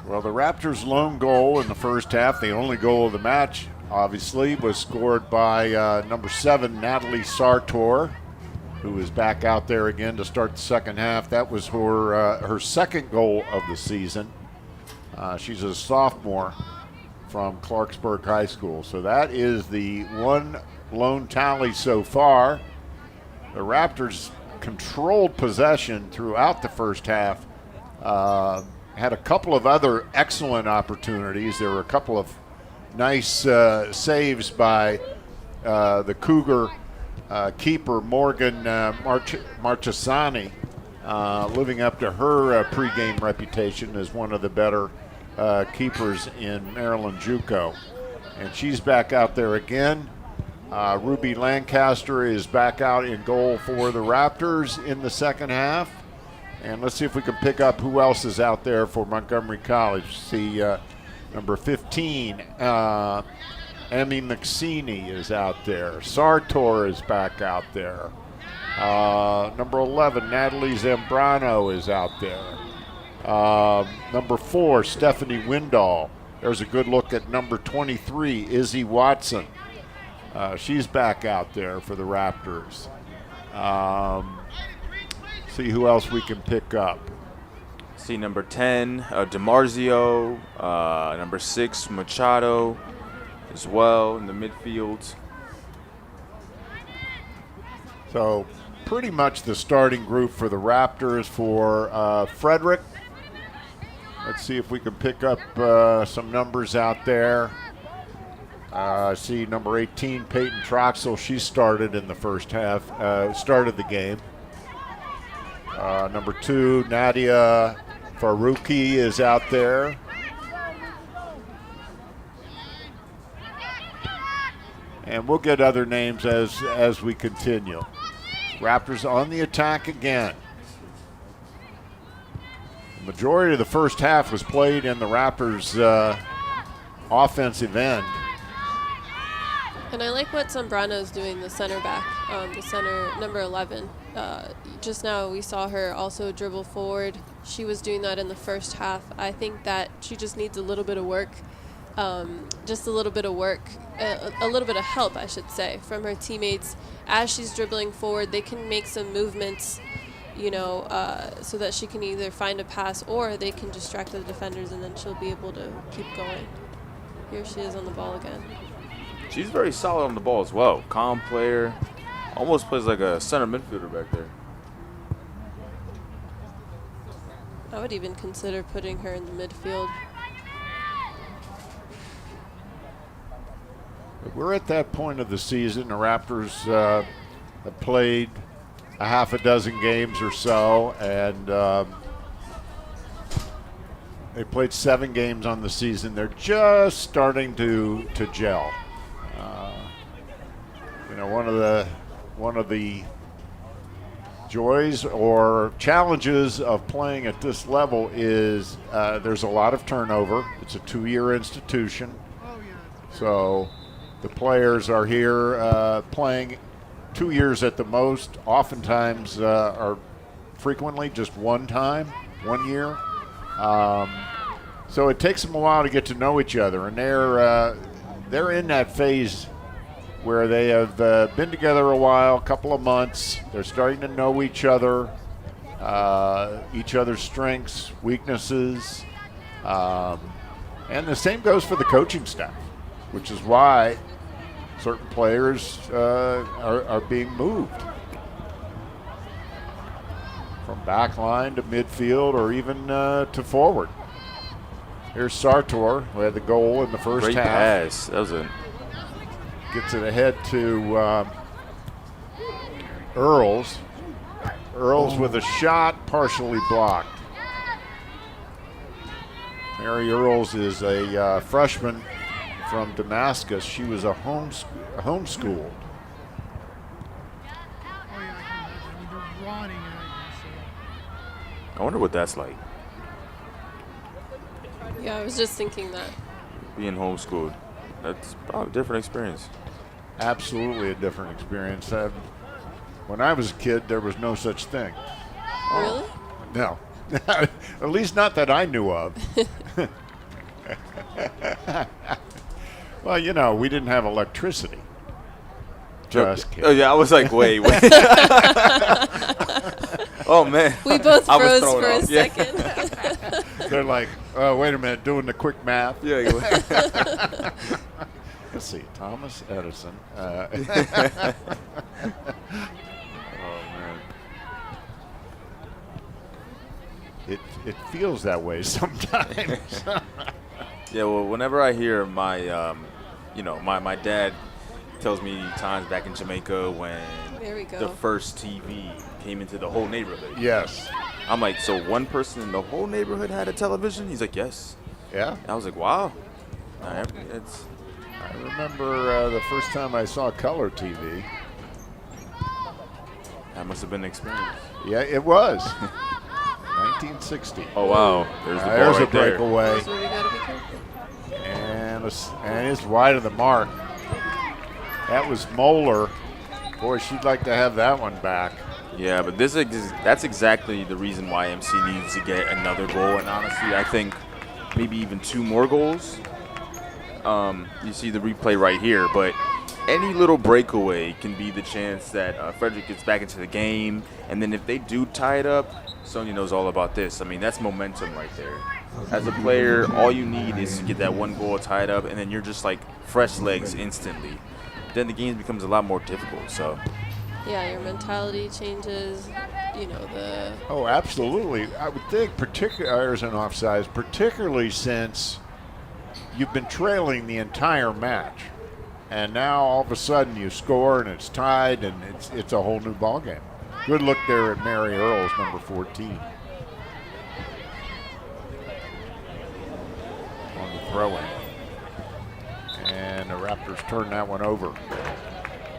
Well, the Raptors' lone goal in the first half, the only goal of the match, obviously, was scored by number 7, Natalie Sartor, who is back out there again to start the second half. That was her second goal of the season. She's a sophomore from Clarksburg High School. So that is the one lone tally so far. The Raptors controlled possession throughout the first half. Had a couple of other excellent opportunities. There were a couple of nice saves by the Cougar keeper, Morgan Marchesani, living up to her pregame reputation as one of the better keepers in Maryland JUCO. And she's back out there again. Ruby Lancaster is back out in goal for the Raptors in the second half. And let's see if we can pick up who else is out there for Montgomery College. See number 15, Emmy McSeeney is out there. Sartor is back out there. Number 11, Natalie Zambrano is out there. Number 4, Stephanie Windall. There's a good look at number 23, Izzy Watson. She's back out there for the Raptors. See who else we can pick up. See number 10, DiMarzio, number 6, Machado as well in the midfield. So pretty much the starting group for the Raptors. For Frederick, let's see if we can pick up some numbers out there. I see number 18, Peyton Troxel. She started in the first half, started the game. Number 2, Nadia Faruqi is out there. And we'll get other names as we continue. Raptors on the attack again. The majority of the first half was played in the Raptors' offensive end. And I like what Zambrano's doing, the center back, the center, number 11. Just now we saw her also dribble forward. She was doing that in the first half. I think that she just needs a little bit of work, just a little bit of work a little bit of help, I should say, from her teammates as she's dribbling forward. They can make some movements, so that she can either find a pass or they can distract the defenders, and then she'll be able to keep going. Here she is on the ball again. She's very solid on the ball as well. Calm player. Almost plays like a center midfielder back there. I would even consider putting her in the midfield. We're at that point of the season. The Raptors have played a half a dozen games or so, and they played 7 games on the season. They're just starting to gel. One of the joys or challenges of playing at this level is there's a lot of turnover. It's a 2-year institution, so the players are here playing 2 years at the most. Oftentimes, are frequently just 1 year. So it takes them a while to get to know each other, and they're in that phase where they have been together a while, a couple of months. They're starting to know each other's strengths, weaknesses, and the same goes for the coaching staff, which is why certain players are being moved from back line to midfield or even to forward. Here's Sartor, who had the goal in the first Great half. pass. That was a Gets it ahead to Earls. Earls with a shot partially blocked. Mary Earls is a freshman from Damascus. She was homeschooled. I wonder what that's like, Yeah, I was just thinking that. being homeschooled. That's probably a different experience. Absolutely a different experience. When I was a kid, there was no such thing. Really? No. At least not that I knew of. Well, we didn't have electricity. Just kidding. Oh, yeah, I was like, wait. Oh, man. We both I was froze thrown for a off. Yeah. second. They're like, oh, wait a minute, doing the quick math. Yeah. Let's see, Thomas Edison. Oh, man. It feels that way sometimes. Yeah, well, whenever I hear my, my dad tells me times back in Jamaica when There we go. the first TV came into the whole neighborhood. Yes. I'm like, so one person in the whole neighborhood had a television? He's like, yes. Yeah. I was like, wow. I remember the first time I saw color TV. That must have been an experience. Yeah, it was. 1960. Oh, wow. There's the ball There's right a there. breakaway. That's where we gotta be careful. And it's wide of the mark. That was Moeller. Boy, she'd like to have that one back. Yeah, but that's exactly the reason why MC needs to get another goal. And honestly, I think maybe even 2 more goals. You see the replay right here, but any little breakaway can be the chance that Frederick gets back into the game. And then if they do tie it up, Sonia knows all about this. I mean, that's momentum right there. As a player, all you need is to get that 1 goal tied up, and then you're just like fresh legs instantly. Then the game becomes a lot more difficult. So. Yeah, your mentality changes. Oh, absolutely. I would think particularly and offsides, particularly since you've been trailing the entire match, and now all of a sudden you score and it's tied, and it's a whole new ball game. Good look there at Mary Earls, number 14, on the throw-in, and the Raptors turn that one over.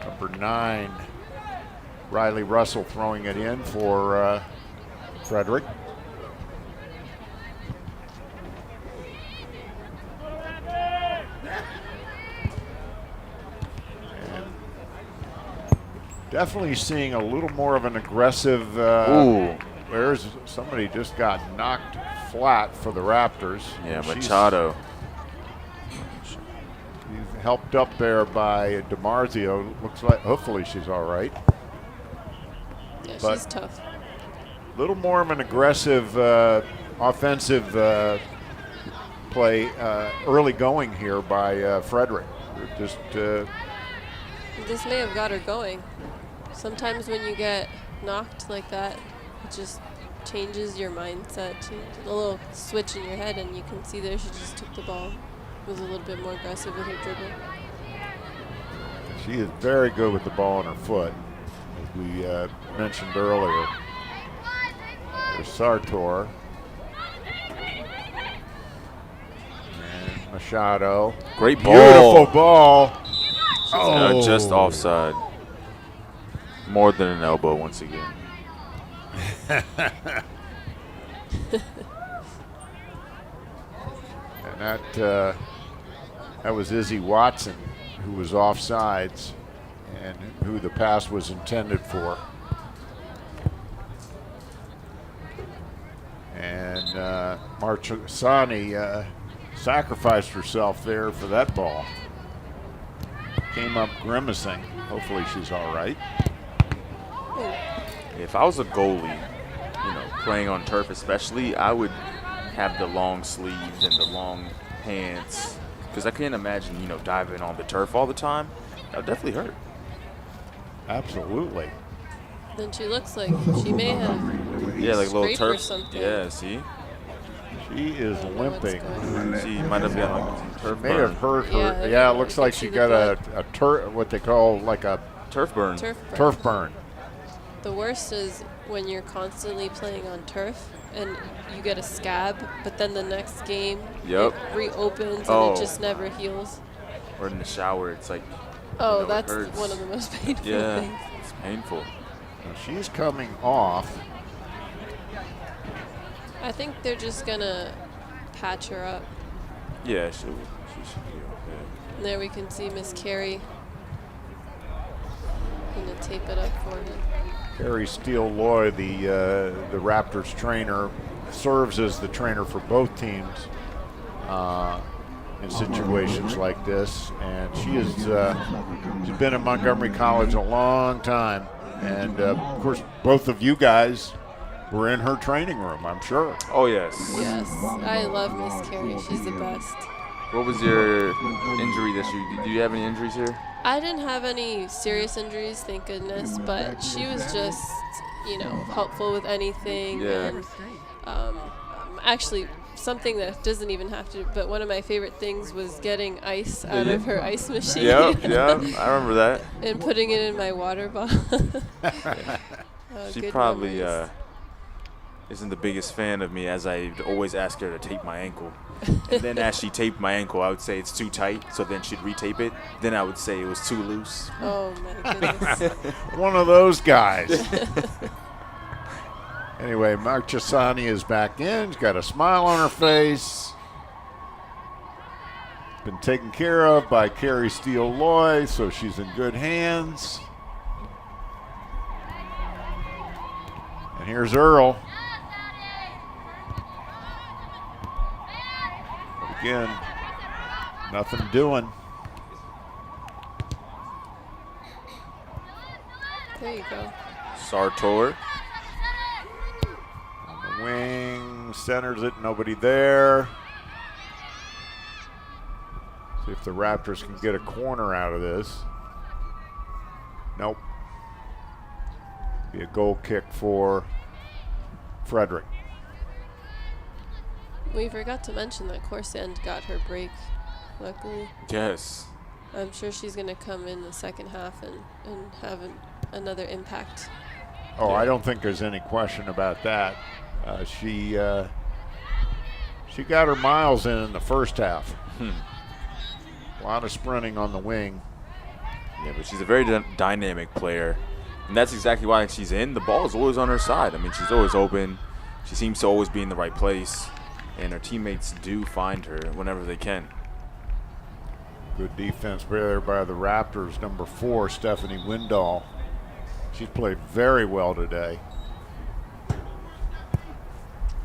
Number 9. Riley Russell throwing it in for Frederick. And definitely seeing a little more of an aggressive. There's somebody just got knocked flat for the Raptors. Yeah, Machado. helped up there by DiMarzio. Looks like hopefully she's all right. Yeah, But she's tough. a little more of an aggressive offensive play early going here by Frederick. Just This may have got her going. Sometimes when you get knocked like that, it just changes your mindset. A little switch in your head, and you can see there she just took the ball. Was a little bit more aggressive with her dribble. she is very good with the ball in her foot, as we mentioned earlier. There's Sartor. And Machado. Great ball. Beautiful ball. Just offside. More than an elbow once again. And that was Izzy Watson, who was offsides and who the pass was intended for. And Marchesani sacrificed herself there for that ball. Came up grimacing. Hopefully she's all right. If I was a goalie, playing on turf especially, I would have the long sleeves and the long pants, because I can't imagine, diving on the turf all the time. That would definitely hurt. Absolutely. Then she looks like she may have Yeah, like a little scraped or turf. something. Yeah, see? She is I don't know what's limping. going on. She might have got like a turf May burn. have hurt her. Yeah, Yeah, it you looks can like see she the got blood. what they call like a Turf burn. turf burn. The worst is when you're constantly playing on turf and you get a scab, but then the next game Yep. it reopens Oh. and it just never heals. Or in the shower, it's like, Oh, it that's hurts. one of the most painful Yeah, things. it's painful. Now she's coming off. I think they're just gonna patch her up. Yeah, she should be okay. And there we can see Miss Carey gonna tape it up for her. Carrie Steele-Loy, the Raptors trainer, serves as the trainer for both teams in situations like this, and she's been at Montgomery College a long time, and of course both of you guys were in her training room, I'm sure. Oh, yes. Yes, I love Miss Carey. She's the best. What was your injury this year? Do you have any injuries here? I didn't have any serious injuries, thank goodness, but she was just, helpful with anything. Yeah. And actually, something that doesn't even have to, but one of my favorite things was getting ice out of her ice machine. Yeah, I remember that. And putting it in my water bottle. She Good probably memories. isn't the biggest fan of me, as I always ask her to tape my ankle. And then as she taped my ankle, I would say it's too tight, so then she'd retape it. Then I would say it was too loose. Oh my goodness. One of those guys. Anyway, Marchesani is back in. She's got a smile on her face. Been taken care of by Carrie Steele-Loy, so she's in good hands. And here's Earl. Again, nothing doing. There you go. Sartor. On the wing, centers it, nobody there. See if the Raptors can get a corner out of this. Nope. Be a goal kick for Frederick. We forgot to mention that Corsand got her break, luckily. Yes. I'm sure she's going to come in the second half and have another impact. Oh, I don't think there's any question about that. She got her miles in the first half. A lot of sprinting on the wing. Yeah, but she's a very dynamic player. And that's exactly why she's in. The ball is always on her side. I mean, she's always open. She seems to always be in the right place. And her teammates do find her whenever they can. Good defense there by the Raptors. Number 4, Stephanie Windahl. She's played very well today.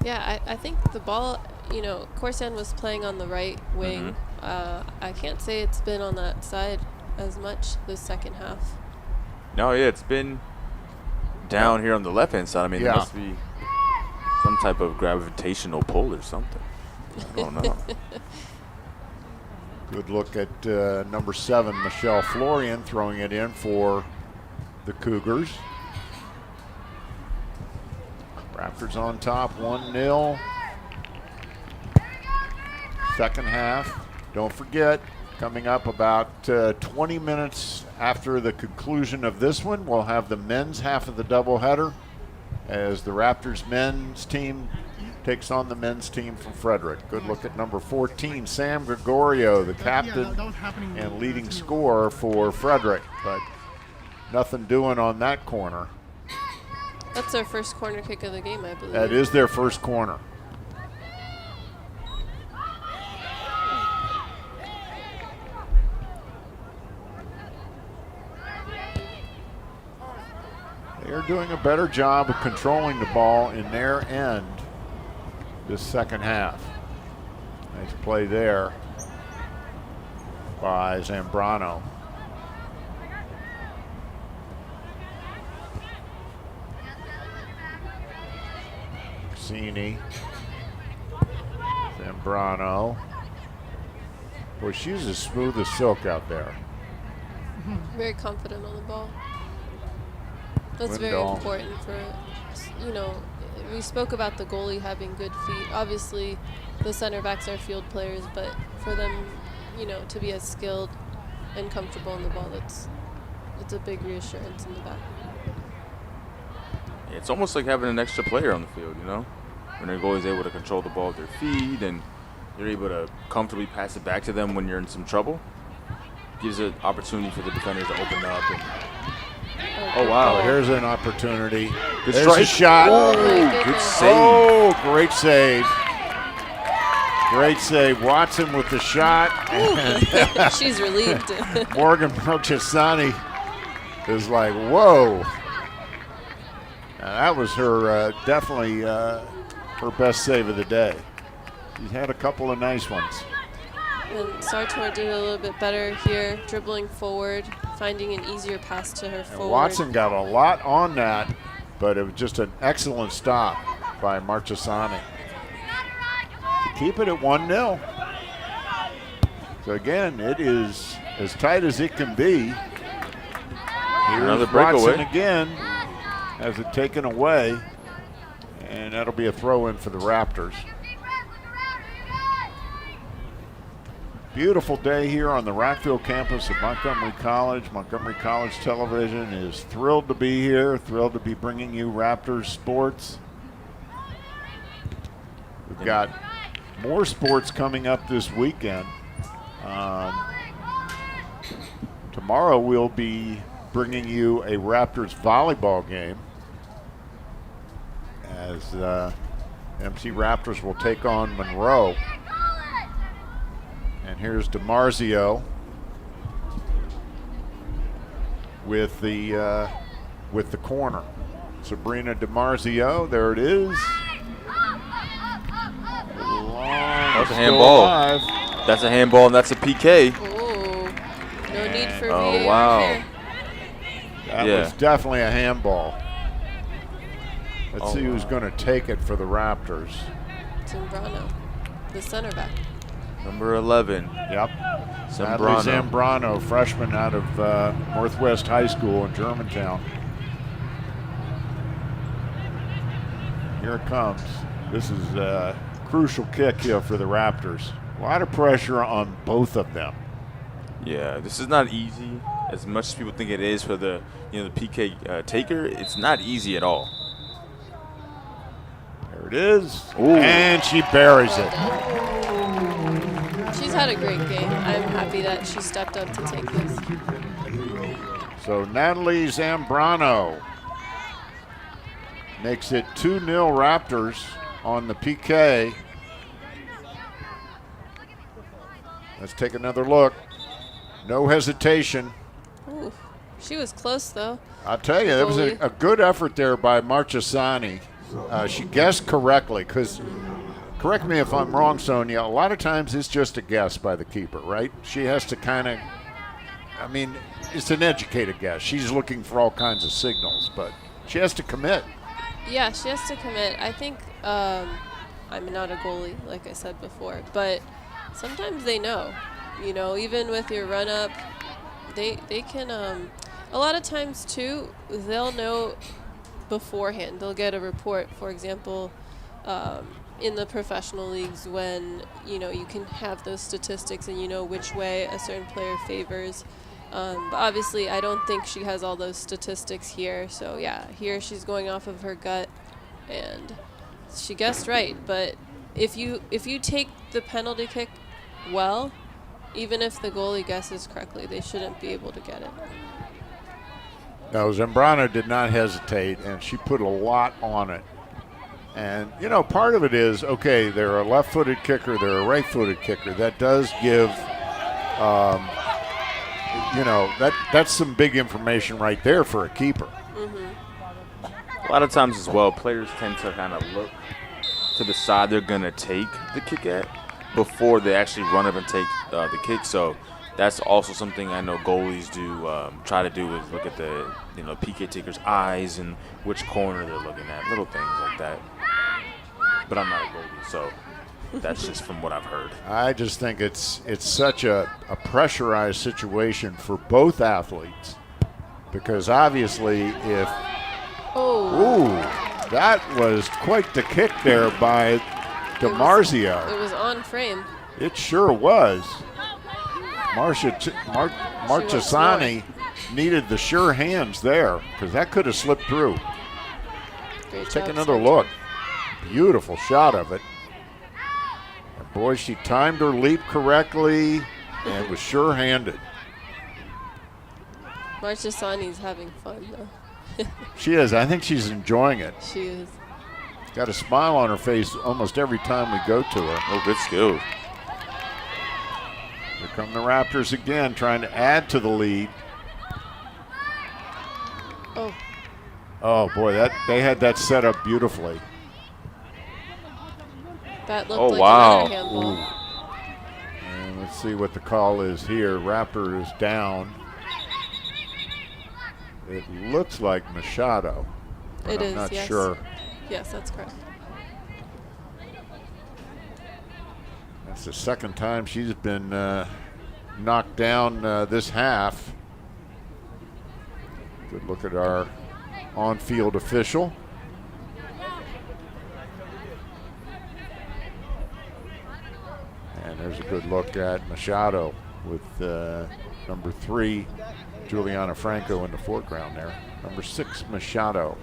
Yeah, I think the ball, Corsand was playing on the right wing. I can't say it's been on that side as much this second half. No, yeah, it's been down here on the left-hand side. I mean, there Yeah. must be some type of gravitational pull or something. I don't know. Good look at number 7, Michelle Florian, throwing it in for the Cougars. Raptors on top, 1-0. Second half. Don't forget, coming up about 20 minutes after the conclusion of this one, we'll have the men's half of the doubleheader as the Raptors men's team takes on the men's team from Frederick. Good look at number 14, Sam Gregorio, the captain and leading scorer for Frederick, but nothing doing on that corner. That's their first corner kick of the game, I believe. That is their first corner. They're doing a better job of controlling the ball in their end this second half. Nice play there by Zambrano. Cassini. Zambrano. Boy, she's as smooth as silk out there. Very confident on the ball. That's very Wendell. important for, you know, we spoke about the goalie having good feet. Obviously, the center backs are field players, but for them, you know, to be as skilled and comfortable on the ball, it's a big reassurance in the back. It's almost like having an extra player on the field, you know? When their goalie's able to control the ball with their feet and you're able to comfortably pass it back to them when you're in some trouble. Gives an opportunity for the defenders to open up. And oh, wow. Oh, here's an opportunity. Good There's strike. a shot. Oh, my Good goodness. save. Oh, great save. Great save. Watson with the shot. And She's relieved. Morgan Marchesani is like, whoa. Now, that was her definitely her best save of the day. She's had a couple of nice ones. And Sartor did a little bit better here, dribbling forward, finding an easier pass to her And forward. Watson got a lot on that, but it was just an excellent stop by Marchesani. Keep it at 1-0. So again, it is as tight as it can be. Here's Another Watson breakaway. again, has it taken away, and that'll be a throw-in for the Raptors. Beautiful day here on the Rockville campus of Montgomery College. Montgomery College Television is thrilled to be here, thrilled to be bringing you Raptors sports. We've got more sports coming up this weekend. Tomorrow we'll be bringing you a Raptors volleyball game as MC Raptors will take on Monroe. And here's DiMarzio with the corner. Sabrina DiMarzio, there it is. That's a handball. That's a handball, and that's a PK. Oh, no need for Oh, VAR wow. here. That Yeah. was definitely a handball. Let's Oh, see who's wow. going to take it for the Raptors. Zambrano, the center back. Number 11. Yep. Zambrano. Natalie Zambrano, freshman out of Northwest High School in Germantown. Here it comes. This is a crucial kick here for the Raptors. A lot of pressure on both of them. Yeah, this is not easy. As much as people think it is for the the PK taker, it's not easy at all. There it is. Ooh. And she buries it. She's had a great game. I'm happy that she stepped up to take this. So Natalie Zambrano makes it 2-0 Raptors on the PK. Let's take another look. No hesitation. Ooh, she was close though. I'll tell you, that was a good effort there by Marchesani. She guessed correctly because correct me if I'm wrong, Sonia, a lot of times it's just a guess by the keeper, right? She has to kind of, I mean, it's an educated guess. She's looking for all kinds of signals, but she has to commit. Yeah, she has to commit. I think I'm not a goalie, like I said before, but sometimes they know. You know, even with your run up, they can. A lot of times too, they'll know beforehand. They'll get a report, for example, in the professional leagues when you can have those statistics and you know which way a certain player favors. But obviously, I don't think she has all those statistics here. So yeah, here she's going off of her gut, and she guessed right. But if you take the penalty kick well, even if the goalie guesses correctly, they shouldn't be able to get it. No, Zambrano did not hesitate, and she put a lot on it. And, part of it is, okay, they're a left-footed kicker, they're a right-footed kicker. That does give, that's some big information right there for a keeper. A lot of times as well, players tend to kind of look to the side they're going to take the kick at before they actually run up and take the kick. So that's also something I know goalies do try to do, is look at the PK taker's eyes and which corner they're looking at, little things like that. But I'm not a goalie, so that's just from what I've heard. I just think it's such a pressurized situation for both athletes, because obviously if that was quite the kick there by DiMarzio. It was on frame. It sure was. Marchesani needed the sure hands there, because that could have slipped through. Great Take job, another Sartor. look. Beautiful shot of it. And boy, she timed her leap correctly and was sure-handed. Marchesani's having fun, though. She is. I think she's enjoying it. She is. Got a smile on her face almost every time we go to her. Oh, good skill. Here come the Raptors again, trying to add to the lead. Oh boy, they had that set up beautifully. That looked like wow. another handball. And let's see what the call is here. Raptors down. It looks like Machado. But It I'm is, not yes. sure. Yes, that's correct. That's the second time she's been knocked down this half. Good look at our on-field official. And there's a good look at Machado with number 3, Juliana Franco, in the foreground there. Number 6, Machado.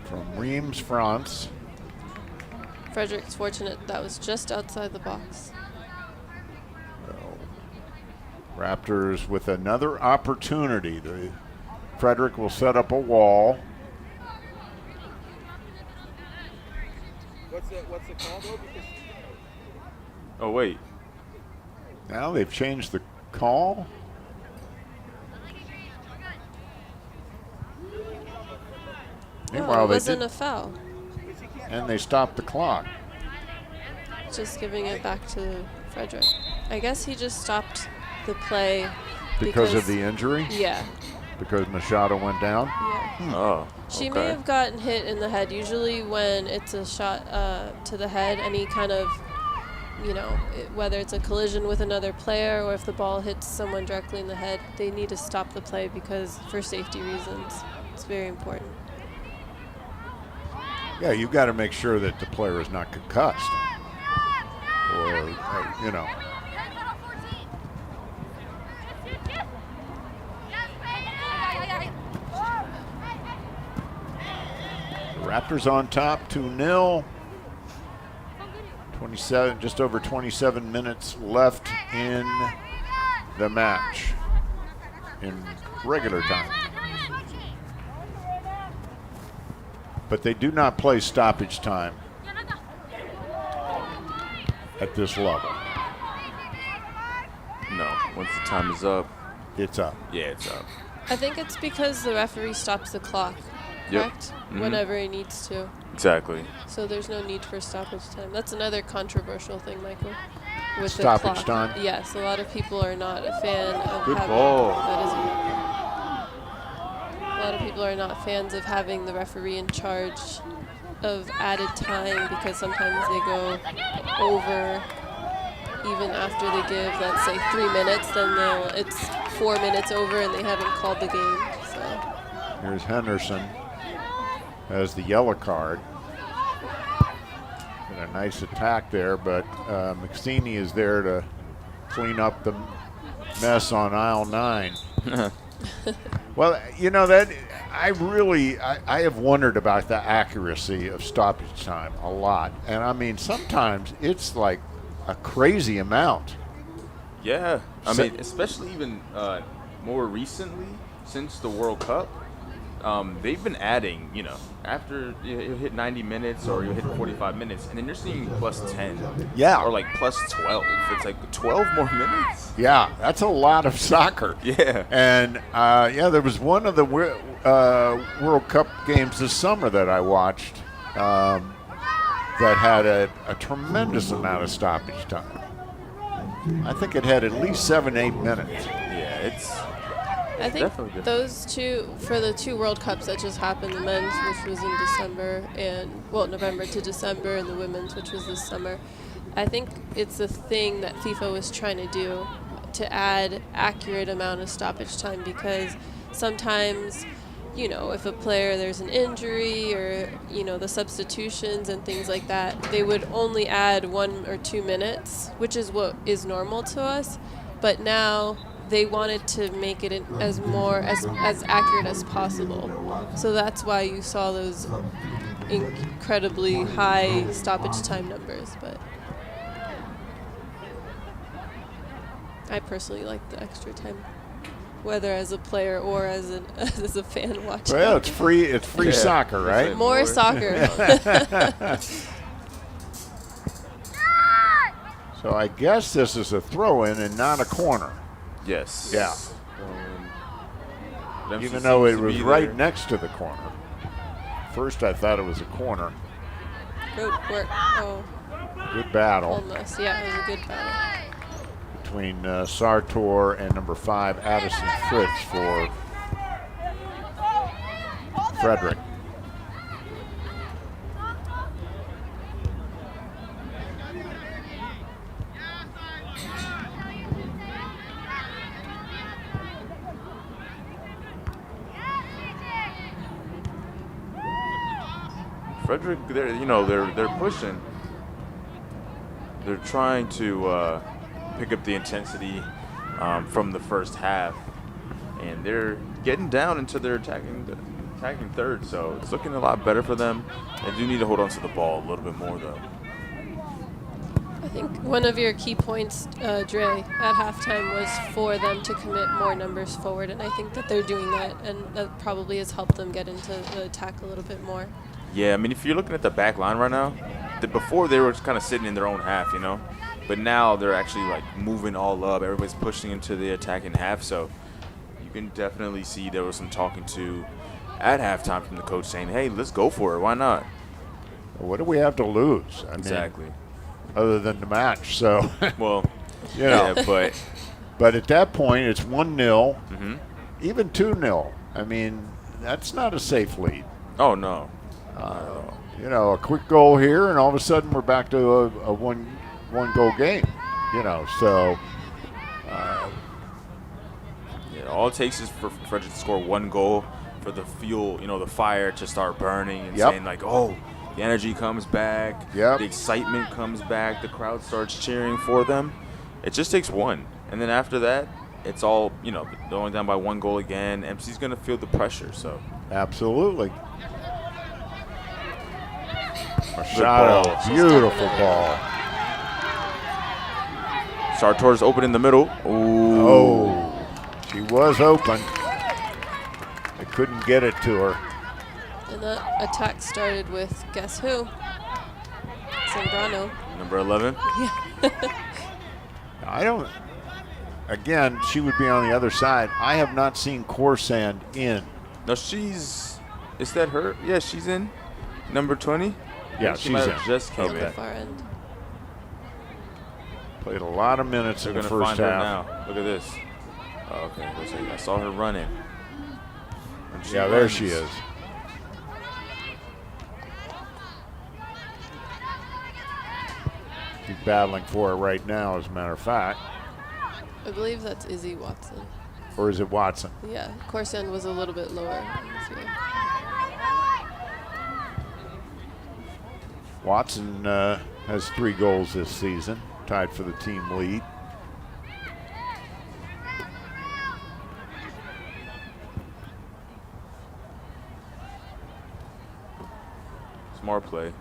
From Reims, France. Frederick's fortunate that was just outside the box. Raptors with another opportunity. Frederick will set up a wall. What's the call though? Oh, wait. Now they've changed the call. Meanwhile, it they wasn't did, a foul. and they stopped the clock. Just giving it back to Frederick. I guess he just stopped the play Because of the injury? Yeah. Because Machado went down? Yeah. Oh, She may have gotten hit in the head. Usually when it's a shot to the head, any kind of, whether it's a collision with another player or if the ball hits someone directly in the head, they need to stop the play because for safety reasons, it's very important. Yeah, you've got to make sure that the player is not concussed. Or, The Raptors on top, 2-0. 27, just over 27 minutes left in the match in regular time. But they do not play stoppage time at this level. No, once the time is up. It's up. Yeah, it's up. I think it's because the referee stops the clock correct? Whenever he needs to. Exactly. So there's no need for stoppage time. That's another controversial thing, Michael. With Stoppage the clock. time? Yes, a lot of people are not a fan of Good having. ball. That is a lot of people are not fans of having the referee in charge of added time because sometimes they go over even after they give, let's say, 3 minutes, then it's 4 minutes over and they haven't called the game. So Here's Henderson as the yellow card. And a nice attack there, but McSteeny is there to clean up the mess on aisle 9. Well, you know, that I have wondered about the accuracy of stoppage time a lot. And I mean, sometimes it's like a crazy amount. Yeah. I So- mean, especially even more recently since the World Cup, they've been adding, you know, after you hit 90 minutes or you hit 45 minutes, and then you're seeing plus 10. Yeah. Or like plus 12. It's like 12 more minutes. Yeah, that's a lot of soccer. Yeah. And there was one of the World Cup games this summer that I watched that had a tremendous amount of stoppage time. I think it had at least 7-8 minutes. Yeah, it's I think definitely different. those two, for the 2 World Cups that just happened, the men's, which was in December, November to December, and the women's, which was this summer, I think it's a thing that FIFA was trying to do to add accurate amount of stoppage time because sometimes, you know, if a player, there's an injury or, you know, the substitutions and things like that, they would only add 1 or 2 minutes, which is what is normal to us. But now they wanted to make it as accurate as possible. So that's why you saw those incredibly high stoppage time numbers. But I personally like the extra time, whether as a player or as a fan watching. Well, it's free. It's free Yeah. soccer, right? More soccer. So I guess this is a throw-in and not a corner. yes. Yeah. Dempsey Even though it seems to was be right there. next to the corner. First, I thought it was a corner. Good work. Oh, Good battle almost. Yeah, it was a good battle. between Sartor and number 5, Addison Fritz for Frederick. Frederick, they're pushing. They're trying to pick up the intensity from the first half, and they're getting down into their attacking third. So it's looking a lot better for them. They do need to hold on to the ball a little bit more, though. I think one of your key points, Dre, at halftime was for them to commit more numbers forward, and I think that they're doing that, and that probably has helped them get into the attack a little bit more. Yeah, I mean, if you're looking at the back line right now, before they were just kind of sitting in their own half, you know, but now they're actually like moving all up. Everybody's pushing into the attacking half, so you can definitely see there was some talking to at halftime from the coach saying, "Hey, let's go for it. Why not?" What do we have to lose? I Exactly. mean, other than the match. So, Well, you know. yeah, But at that point, it's 1-0, Mhm. even 2-0. I mean, that's not a safe lead. oh no, You know, a quick goal here, and all of a sudden we're back to a one goal game. You know, so yeah, all it takes is for Frederick to score 1 goal for the fuel, the fire to start burning and Yep. saying like, oh, the energy comes back, Yep. the excitement comes back, the crowd starts cheering for them. It just takes one, and then after that, it's all they're only down by 1 goal again. MC's gonna feel the pressure, so. absolutely. ball. Machado, beautiful ball. Sartor's open in the middle. Ooh. Oh, she was open. They couldn't get it to her. And that attack started with, guess who? Zambrano. Number 11. I don't. Again, she would be on the other side. I have not seen Corsand in. No, she's Is that her? Yeah, she's in. Number 20? Yeah, She she's might in. have just came On the in. far end. Played a lot of minutes They're in the going to first find her half. now. Look at this. Oh, okay. Looks like I saw her running. And Yeah, there runs. she is. She's battling for it right now, as a matter of fact. I believe that's Izzy Watson. Or is it Watson? Yeah, Corson was a little bit lower on the field. Watson has 3 goals this season, tied for the team lead. Smart play.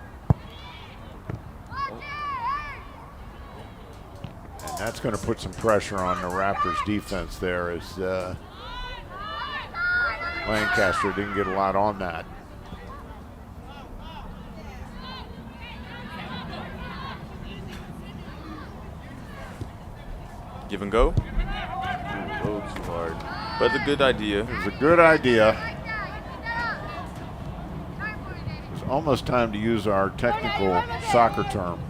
And that's going to put some pressure on the Raptors defense there as Lancaster didn't get a lot on that. Give and go. Ooh, a little too hard. But a good idea. It was a good idea. It's almost time to use our technical soccer term,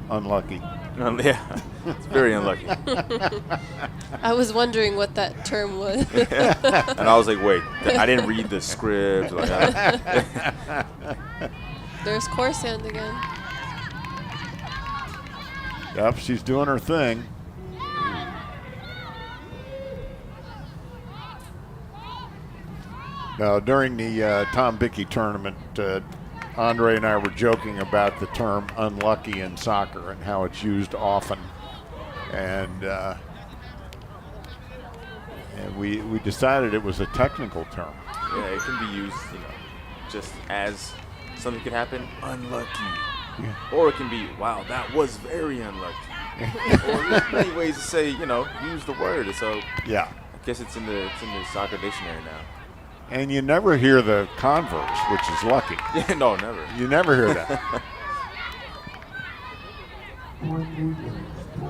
unlucky. Yeah, it's very unlucky. I was wondering what that term was. And I was like, wait, I didn't read the script. Like, There's Corson again. Yep, she's doing her thing. Now, during the Tom Bickey tournament, Andre and I were joking about the term unlucky in soccer and how it's used often. And we decided it was a technical term. yeah, it can be used, just as something could happen, unlucky. Yeah. Or it can be, wow, that was very unlucky. Or there's many ways to say, use the word. So Yeah. I guess it's in the soccer dictionary now. And you never hear the converse, which is lucky. Yeah, no, never. You never hear that.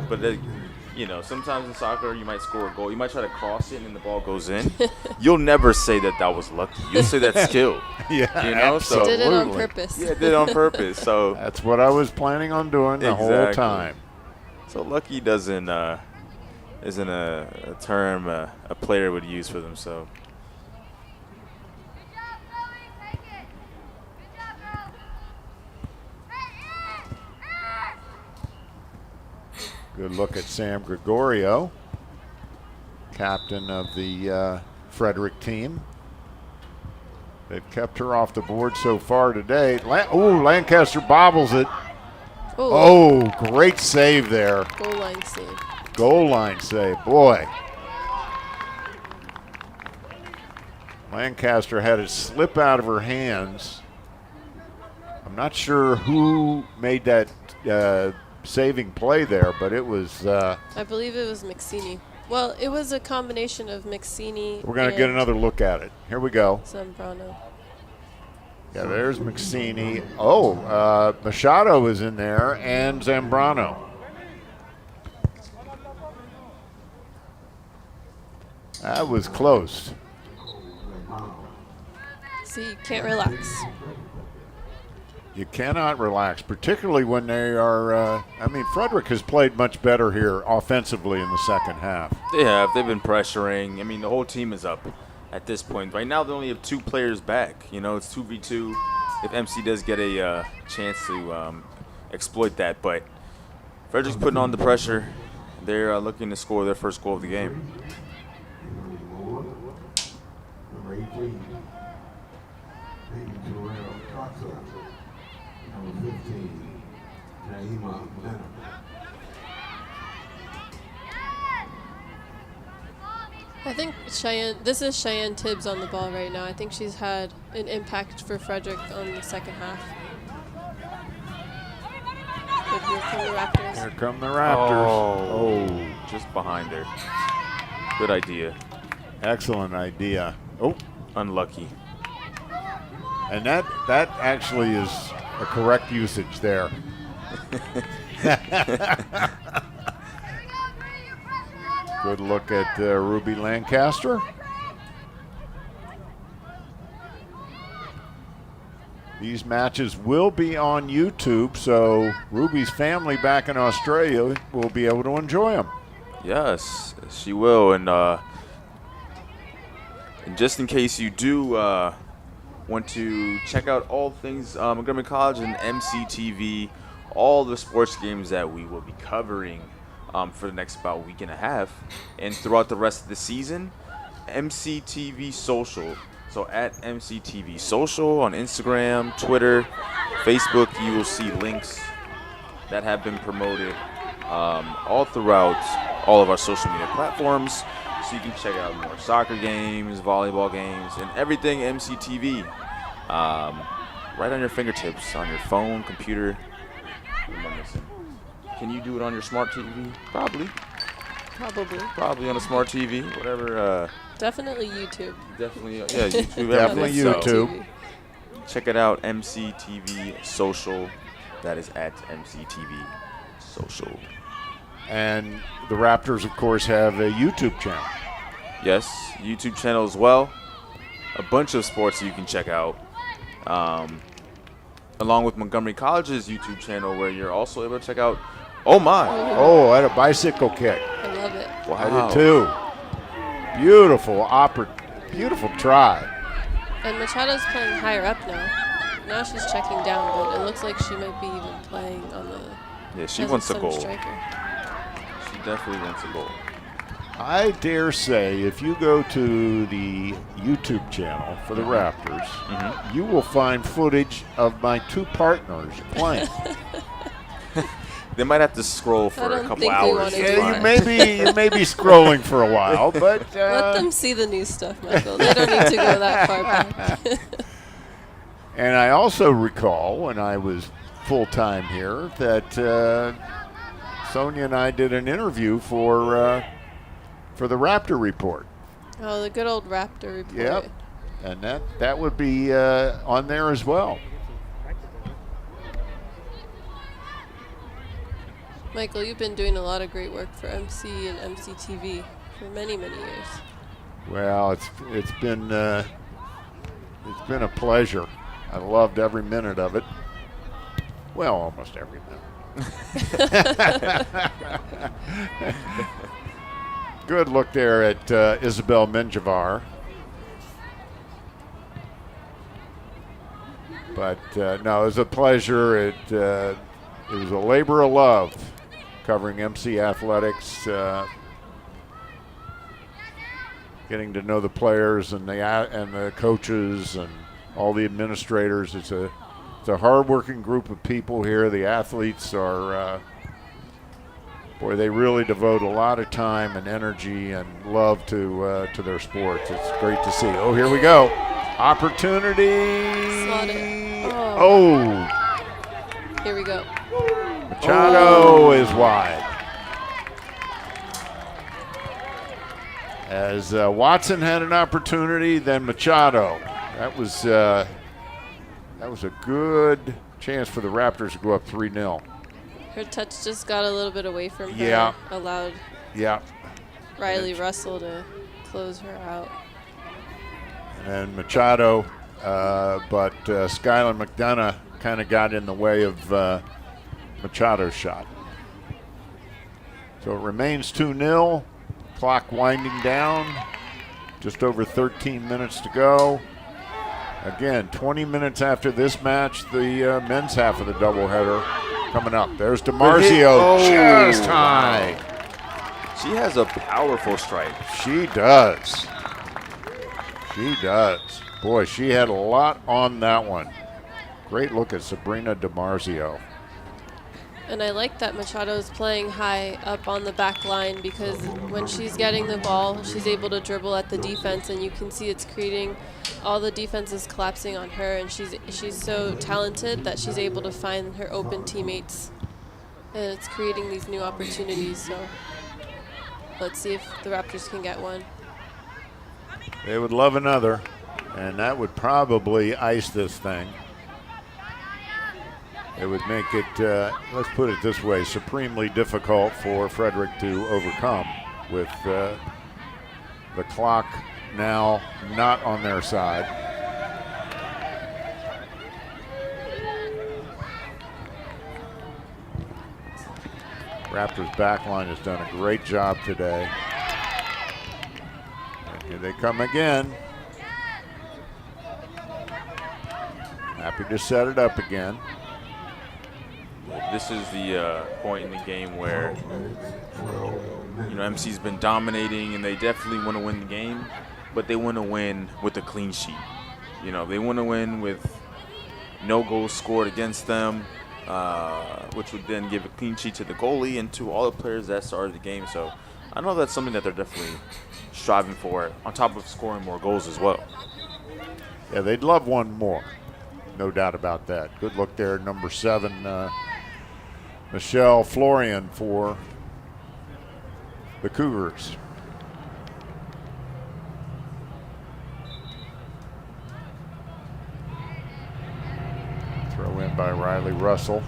But sometimes in soccer you might score a goal. You might try to cross it and the ball goes in. You'll never say that was lucky. You'll say that's skill. Yeah, So absolutely. Did it on purpose. yeah, did it on purpose. So That's what I was planning on doing the whole Exactly. time. So lucky isn't a term a player would use for themselves. Good look at Sam Gregorio, captain of the Frederick team. They've kept her off the board so far today. Lancaster bobbles it. Ooh, Oh, great save there. goal line save. Goal line save. Boy. Lancaster had it slip out of her hands. I'm not sure who made that saving play there, but it was. I believe it was McSini. Well, it was a combination of McSini. We're going to get another look at it. Here we go. Zambrano. Yeah, there's McSini. Oh, Machado is in there, and Zambrano. That was close. See, you can't relax. You cannot relax, particularly when they are. Frederick has played much better here offensively in the second half. They have. They've been pressuring. The whole team is up at this point. Right now, they only have 2 players back. It's 2v2. If MC does get a chance to exploit that, but Frederick's putting on the pressure. They're looking to score their first goal of the game. Number 18. Peyton Terrell Coxo. Number 15. Naima Leonard. I think this is Cheyenne Tibbs on the ball right now. I think she's had an impact for Frederick on the second half. Good move from the Raptors. Here come the Raptors. Oh, just behind her. Good idea. Excellent idea. Oh, Unlucky. and that actually is a correct usage there. Good look at Ruby Lancaster. These matches will be on YouTube, so Ruby's family back in Australia will be able to enjoy them. Yes, she will. And just in case you do want to check out all things Montgomery College and MCTV, all the sports games that we will be covering for the next about week and a half, and throughout the rest of the season, MCTV Social. So at MCTV Social on Instagram, Twitter, Facebook, you will see links that have been promoted all throughout all of our social media platforms. So you can check out more soccer games, volleyball games, and everything MCTV right on your fingertips, on your phone, computer. What am I missing? Can you do it on your smart TV? Probably on a smart TV, whatever. Definitely YouTube. Definitely, yeah, YouTube. Definitely everything. YouTube. So check it out, MCTV Social. That is at MCTV Social. And the Raptors, of course, have a YouTube channel. Yes, YouTube channel as well. A bunch of sports you can check out. Along with Montgomery College's YouTube channel, where you're also able to check out. Oh my! Oh, I had a bicycle kick. I love it. Wow. I did too. Beautiful try. And Machado's playing higher up now. Now she's checking down, but it looks like she might be even playing on the. Yeah, she as wants a center goal. striker. She definitely wants a goal. I dare say, if you go to the YouTube channel for the Raptors, you will find footage of my two partners playing. They might have to scroll for a couple hours. Yeah, you may be scrolling for a while, but let them see the new stuff, Michael. They don't need to go that far back. And I also recall when I was full-time here that Sonia and I did an interview for the Raptor Report. Oh, the good old Raptor Report. Yep. And that would be on there as well. Michael, you've been doing a lot of great work for MC and MCTV for many, many years. Well, it's been a pleasure. I loved every minute of it. Well, almost every minute. Good look there at Isabel Menjivar. But no, it was a pleasure. It was a labor of love covering MC athletics, getting to know the players and the coaches and all the administrators. It's a hard-working group of people here. The athletes are, they really devote a lot of time and energy and love to their sports. It's great to see. Oh, here we go. Opportunity. Oh. Here we go. Machado is wide. As Watson had an opportunity, then Machado. That was a good chance for the Raptors to go up 3-0. Her touch just got a little bit away from her. Yeah. Allowed Riley Russell to close her out. And Machado, but Skylar McDonough kind of got in the way of Machado's shot. So it remains 2-0. Clock winding down. Just over 13 minutes to go. Again, 20 minutes after this match, the men's half of the doubleheader coming up. There's DiMarzio, just high. She has a powerful strike. She does. She does. Boy, she had a lot on that one. Great look at Sabrina DiMarzio. And I like that Machado is playing high up on the back line, because when she's getting the ball, she's able to dribble at the defense, and you can see it's creating all the defenses collapsing on her, and she's so talented that she's able to find her open teammates, and it's creating these new opportunities. So let's see if the Raptors can get one. They would love another, and that would probably ice this thing. It would make it, let's put it this way, supremely difficult for Frederick to overcome, with the clock now not on their side. Raptors back line has done a great job today. And here they come again. Happy to set it up again. This is the point in the game where, MC's been dominating, and they definitely want to win the game, but they want to win with a clean sheet. They want to win with no goals scored against them, which would then give a clean sheet to the goalie and to all the players that started the game. So I know that's something that they're definitely striving for, on top of scoring more goals as well. Yeah, they'd love one more. No doubt about that. Good look there, number 7, Michelle Florian for the Cougars. Throw in by Riley Russell.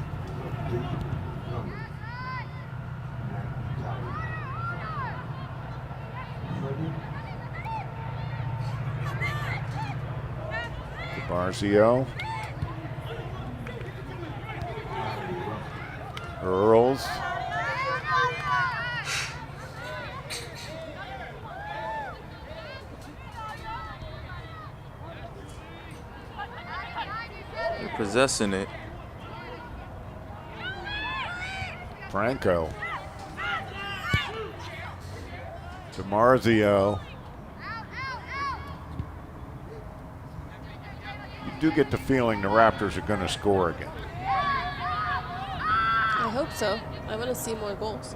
Barzio. Earls. They're possessing it. Franco. DiMarzio. You do get the feeling the Raptors are going to score again. I hope so. I want to see more goals.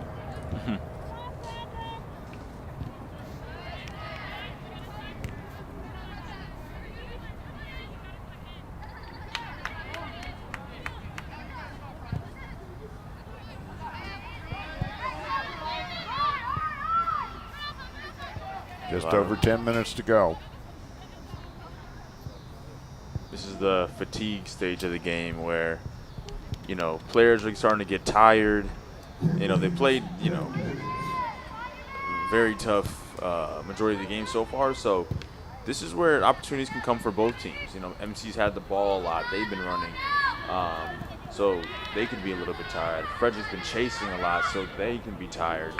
Just over 10 minutes to go. This is the fatigue stage of the game where, players are starting to get tired. They played, very tough majority of the game so far. So this is where opportunities can come for both teams. MC's had the ball a lot. They've been running. So they could be a little bit tired. Frederick's been chasing a lot, so they can be tired.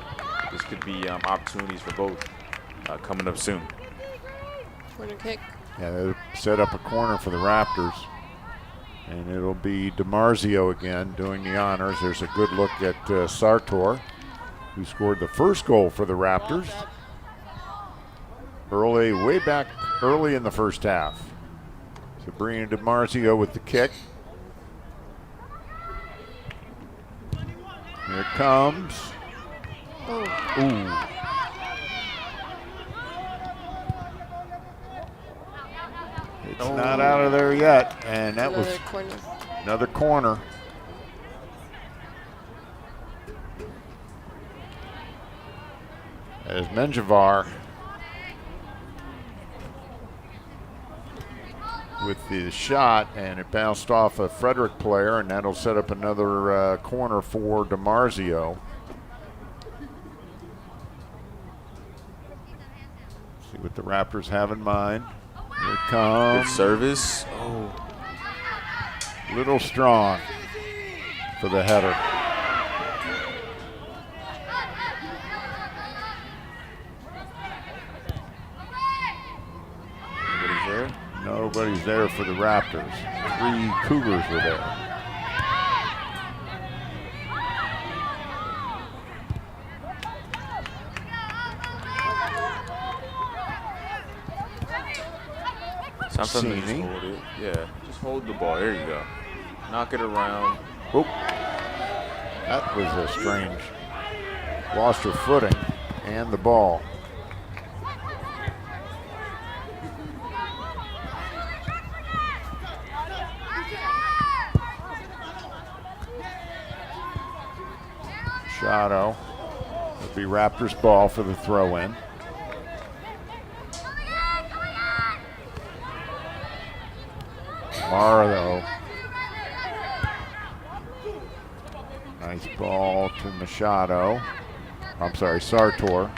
This could be opportunities for both coming up soon. Corner kick. Yeah, they set up a corner for the Raptors. And it'll be DiMarzio again doing the honors. There's a good look at Sartor, who scored the first goal for the Raptors way back early in the first half. Sabrina DiMarzio with the kick. Here it comes. Oh. Ooh. It's not out of there yet, and that was another corner. As Menjivar with the shot, and it bounced off a Frederick player, and that'll set up another corner for DiMarzio. See what the Raptors have in mind. Here it comes. Good service. Oh. Little strong for the header. Nobody's there? Nobody's there for the Raptors. 3 Cougars were there. Sometimes just hold it. Yeah, just hold the ball. There you go. Knock it around. Oop. That was a strange. Lost her footing and the ball. Shadow. It'll be Raptors ball for the throw-in. Morrow. Nice ball to Machado. I'm sorry, Sartor.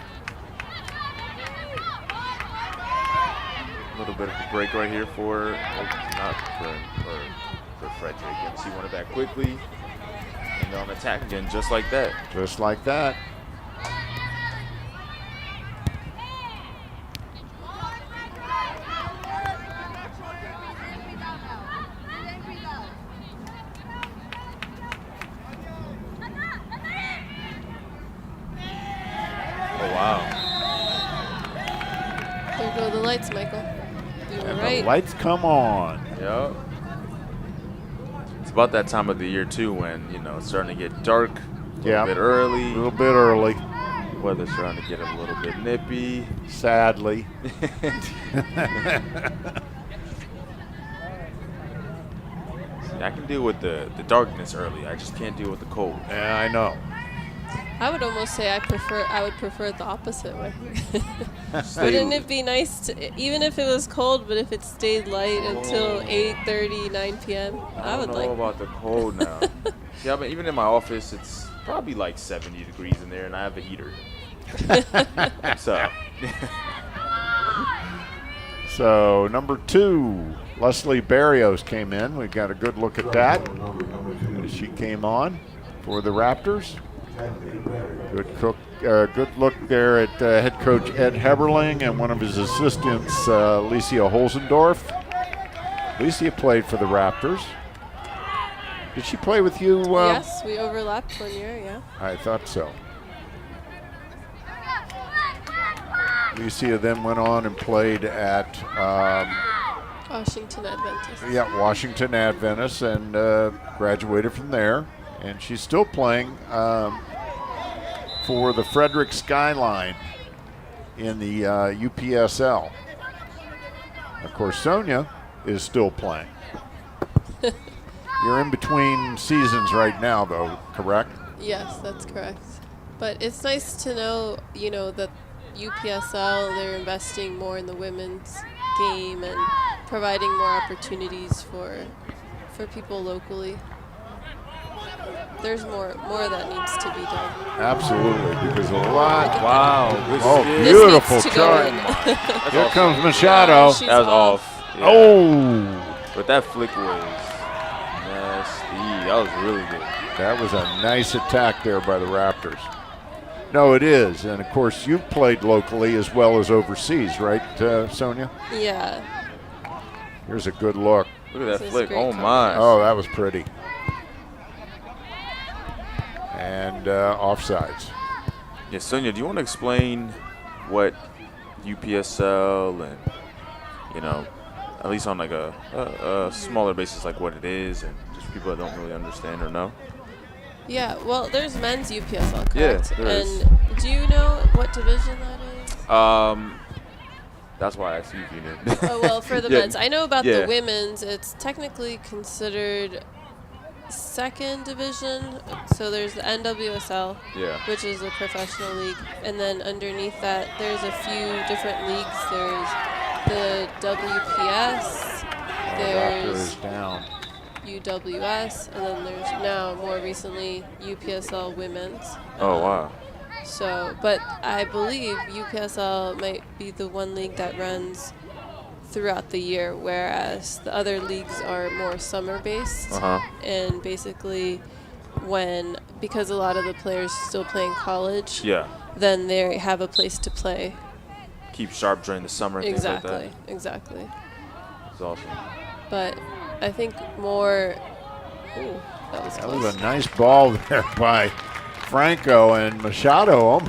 A little bit of a break right here for Frederick. MC wanted that quickly. And And on attack again, just like that. Just like that. Oh, wow. There go the lights, Michael. You were And right. the lights come on. Yep. It's about that time of the year, too, when, you know, it's starting to get dark a little bit early. A little bit early. Weather's starting to get a little bit nippy. Sadly. I can deal with the darkness early. I just can't deal with the cold. Yeah, I know. I would almost say I would prefer it the opposite way. Wouldn't it be nice to, even if it was cold, but if it stayed light until 8:30, 9 p.m.? I would don't like. know about the cold now. Yeah, but even in my office, it's probably like 70 degrees in there, and I have a heater. So. So number 2, Leslie Barrios came in. We got a good look at that as she came on for the Raptors. Good look there at head coach Ed Heberling and one of his assistants, Alicia Holzendorf. Alicia played for the Raptors. Did she play with you? Yes, we overlapped 1 year, yeah. I thought so. Alicia then went on and played at Washington Adventist. Washington Adventist and graduated from there. And she's still playing for the Frederick Skyline in the UPSL. Of course, Sonia is still playing. You're in between seasons right now, though, correct? Yes, that's correct. But it's nice to know, that UPSL, they're investing more in the women's game and providing more opportunities for people locally. There's more that needs to be done. Absolutely, because a lot. Wow. Good Oh, steal. beautiful This needs to go try. in. Here comes Machado. She's That was off. off. Yeah. Oh, But that flick was nasty. That was really good. that was a nice attack there by the Raptors. No, it is. And, of course, you've played locally as well as overseas, right, Sonia? Yeah. Here's a good look. Look at that This is flick. great Oh, coverage. my. Oh, that was pretty. And offsides. Yeah, Sonia, do you want to explain what UPSL and, at least on like a smaller basis, like what it is, and just people that don't really understand or know? Yeah, well, there's men's UPSL, correct? Yeah, there is. And do you know what division that is? That's why I asked you if you knew. Oh, well, for the Yeah. men's. I know about Yeah. the women's. It's technically considered second division. So there's the NWSL, Yeah. which is a professional league. And then underneath that, there's a few different leagues. There's the WPS, Raptor there's is down. UWS, and then there's now, more recently, UPSL Women's. Oh, wow. So, but I believe UPSL might be the one league that runs throughout the year, whereas the other leagues are more summer-based. Uh-huh. And basically, because a lot of the players still play in college, Yeah. then they have a place to play. Keep sharp during the summer, things like that. Exactly. It's awesome. But I think more. Ooh, that was That close. was a nice ball there by Franco, and Machado,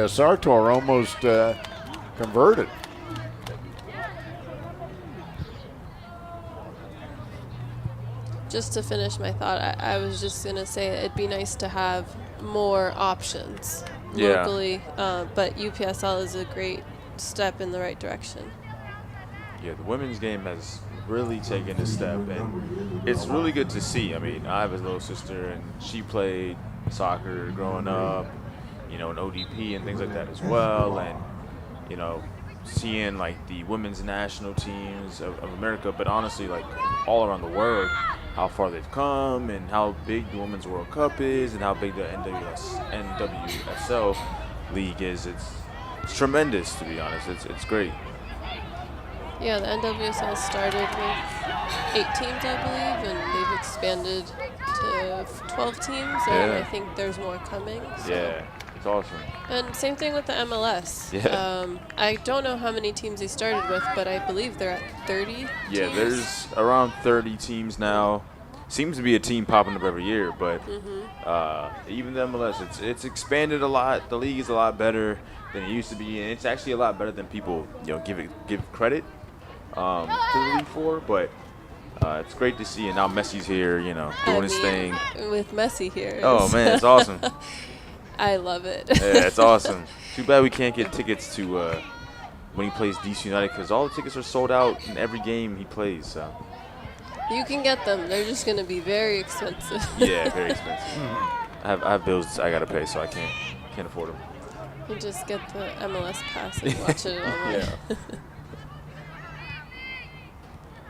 Sartor almost converted. Just to finish my thought, I was just going to say it'd be nice to have more options Yeah. locally, but UPSL is a great step in the right direction. Yeah, the women's game has really taken a step, and it's really good to see. I mean, I have a little sister, and she played soccer growing up, in ODP and things like that as well, and, seeing, like, the women's national teams of America, but honestly, like, all around the world, how far they've come and how big the Women's World Cup is and how big the NWSL league is. It's tremendous, to be honest. It's great. Yeah, the NWSL started with 8 teams, I believe, and they've expanded to 12 teams, and I think there's more coming. So. Yeah, it's awesome. And same thing with the MLS. Yeah. I don't know how many teams they started with, but I believe they're at 30 Yeah, teams. there's around 30 teams now. Seems to be a team popping up every year, but even the MLS, it's expanded a lot. The league is a lot better than it used to be, and it's actually a lot better than people give credit to the league for. But it's great to see, and now Messi's here, doing his thing. With Messi here. Oh man, it's awesome. I love it. Yeah, it's awesome. Too bad we can't get tickets to when he plays DC United, because all the tickets are sold out in every game he plays. So. You can get them. They're just going to be very expensive. Yeah, very expensive. I have bills I gotta pay, so I can't afford them. You just get the MLS pass and watch it online. Yeah.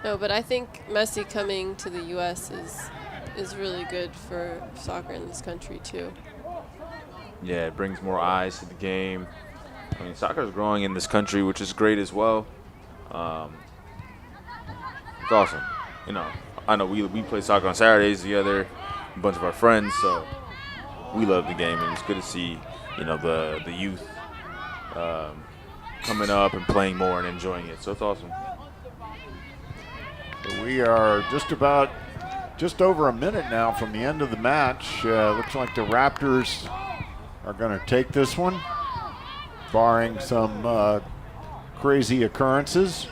No, but I think Messi coming to the U.S. is really good for soccer in this country too. Yeah, it brings more eyes to the game. I mean, soccer is growing in this country, which is great as well. It's awesome. I know we play soccer on Saturdays together, a bunch of our friends, so we love the game, and it's good to see, the youth coming up and playing more and enjoying it. So it's awesome. We are just over a minute now from the end of the match. Looks like the Raptors are going to take this one, barring some crazy occurrences.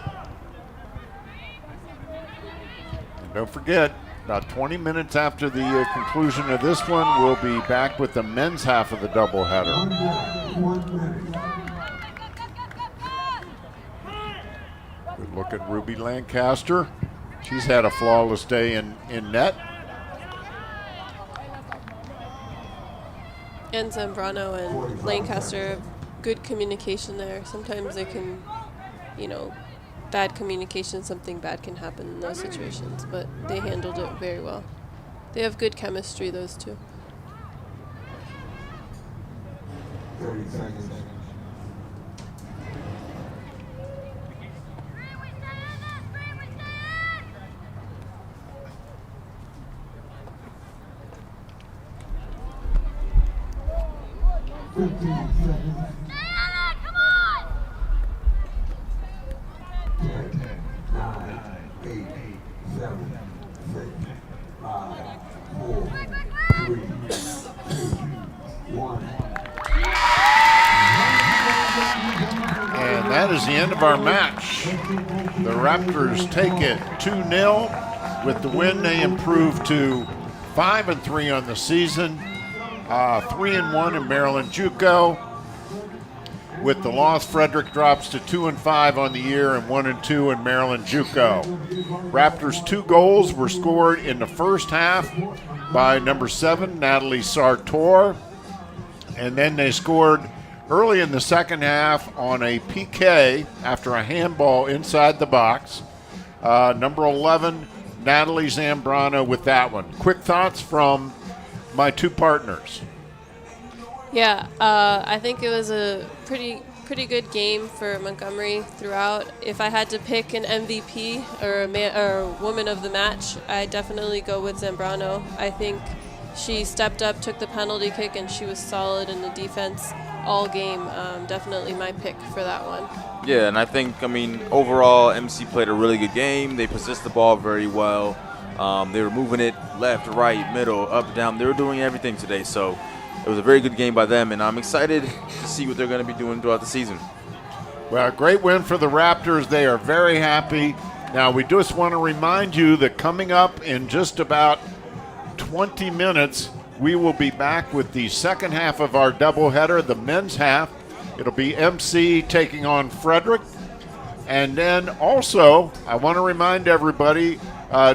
And don't forget, about 20 minutes after the conclusion of this one, we'll be back with the men's half of the doubleheader. 1 minute. Good look at Ruby Lancaster. She's had a flawless day in net. And Zambrano and Lancaster have good communication there. Sometimes they can, bad communication, something bad can happen in those situations, but they handled it very well. They have good chemistry, those two. 30 seconds. And that is the end of our match. The Raptors take it 2-0. With the win, they improve to 5-3 on the season, 3-1 in Maryland JUCO. With the loss, Frederick drops to 2-5 on the year and 1-2 in Maryland JUCO. Raptors' 2 goals were scored in the first half by number 7, Natalie Sartor, and then they scored early in the second half on a PK after a handball inside the box. Number 11, Natalie Zambrano with that one. Quick thoughts from my 2 partners. Yeah, I think it was a pretty good game for Montgomery throughout. If I had to pick an MVP or a woman of the match, I'd definitely go with Zambrano. I think she stepped up, took the penalty kick, and she was solid in the defense all game. Definitely my pick for that one. Yeah, and I think, overall, MC played a really good game. They possessed the ball very well. They were moving it left, right, middle, up, down. They were doing everything today, so it was a very good game by them, and I'm excited to see what they're going to be doing throughout the season. Well, a great win for the Raptors. They are very happy. Now, we just want to remind you that coming up in just about 20 minutes, we will be back with the second half of our doubleheader, the men's half. It'll be MC taking on Frederick. And then also, I want to remind everybody,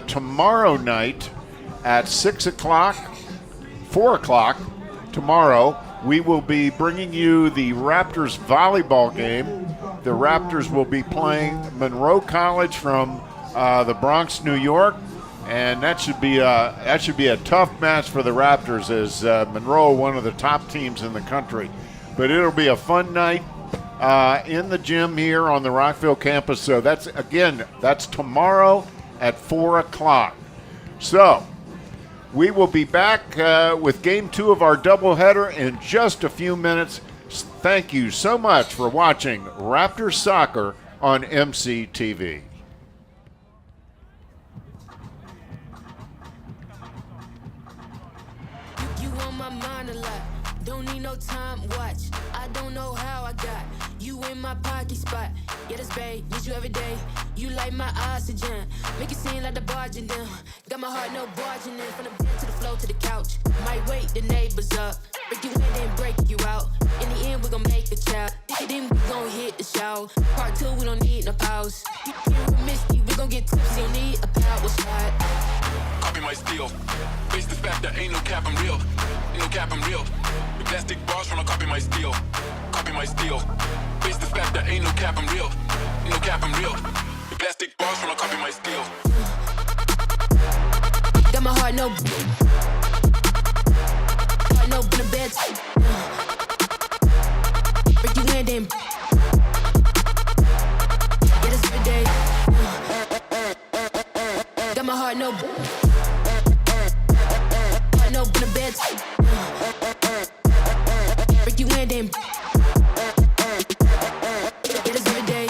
tomorrow night at 6 o'clock, 4 o'clock tomorrow, we will be bringing you the Raptors volleyball game. The Raptors will be playing Monroe College from the Bronx, New York. And that should be a tough match for the Raptors, as Monroe, one of the top teams in the country. But it'll be a fun night in the gym here on the Rockville campus. So that's tomorrow at 4 o'clock. So We will be back with Game 2 of our doubleheader in just a few minutes. Thank you so much for watching Raptors Soccer on MCTV. You on my mind a lot. Don't need no time watch. I don't know how I got you in my pocket spot. Yeah, that's babe, need you every day. You like my oxygen. Make it seem like the barging down. Got my heart no barging in. From the bed to the floor to the couch. Might wake the neighbors up. Break you in then break you out. In the end we gon' make a child. Then we gon' hit the show. Part 2 we don't need no pause. You with Misty, we gon' get tipsy. Don't need a power shot. Copy my steel. Face the fact that ain't no cap, I'm real. Ain't no cap, I'm real. The plastic bars tryna copy my steel. Copy my steel. Face the fact that ain't no cap, I'm real. Ain't no cap, I'm real. The plastic bars tryna copy my steel. Got my heart no in the bed. Break you in then. Get us every day. Got my heart no in the bed. Break you in then. Get us every day.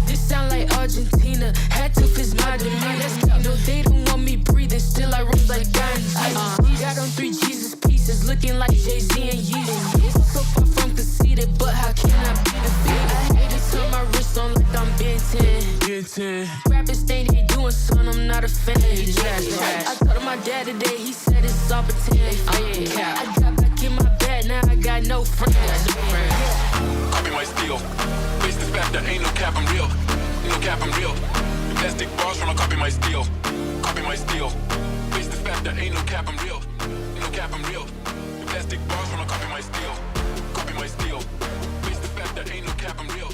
This sound like Argentina. Had to fist my demeanor. No, they don't want me breathing. Still I rose like Gandhi. Got on 3 Jesus pieces, looking like Jay-Z and Yeezy. So far from conceited, but how can I be defeated? I hate to turn my wrist on like I'm Ben 10. Rappers think they doing something, I'm not a fan. I told my dad today, he said it's all pretend. I got back in my bed, now I got no friends. Copy my steel. Face the fact that ain't no cap, I'm real. Ain't no cap, I'm real. The plastic bars tryna copy my steel. Copy my steel. Face the fact that ain't no cap, I'm real. Ain't no cap, I'm real. The plastic bars tryna copy my steel. Copy my steel. Face the fact that ain't no cap, I'm real.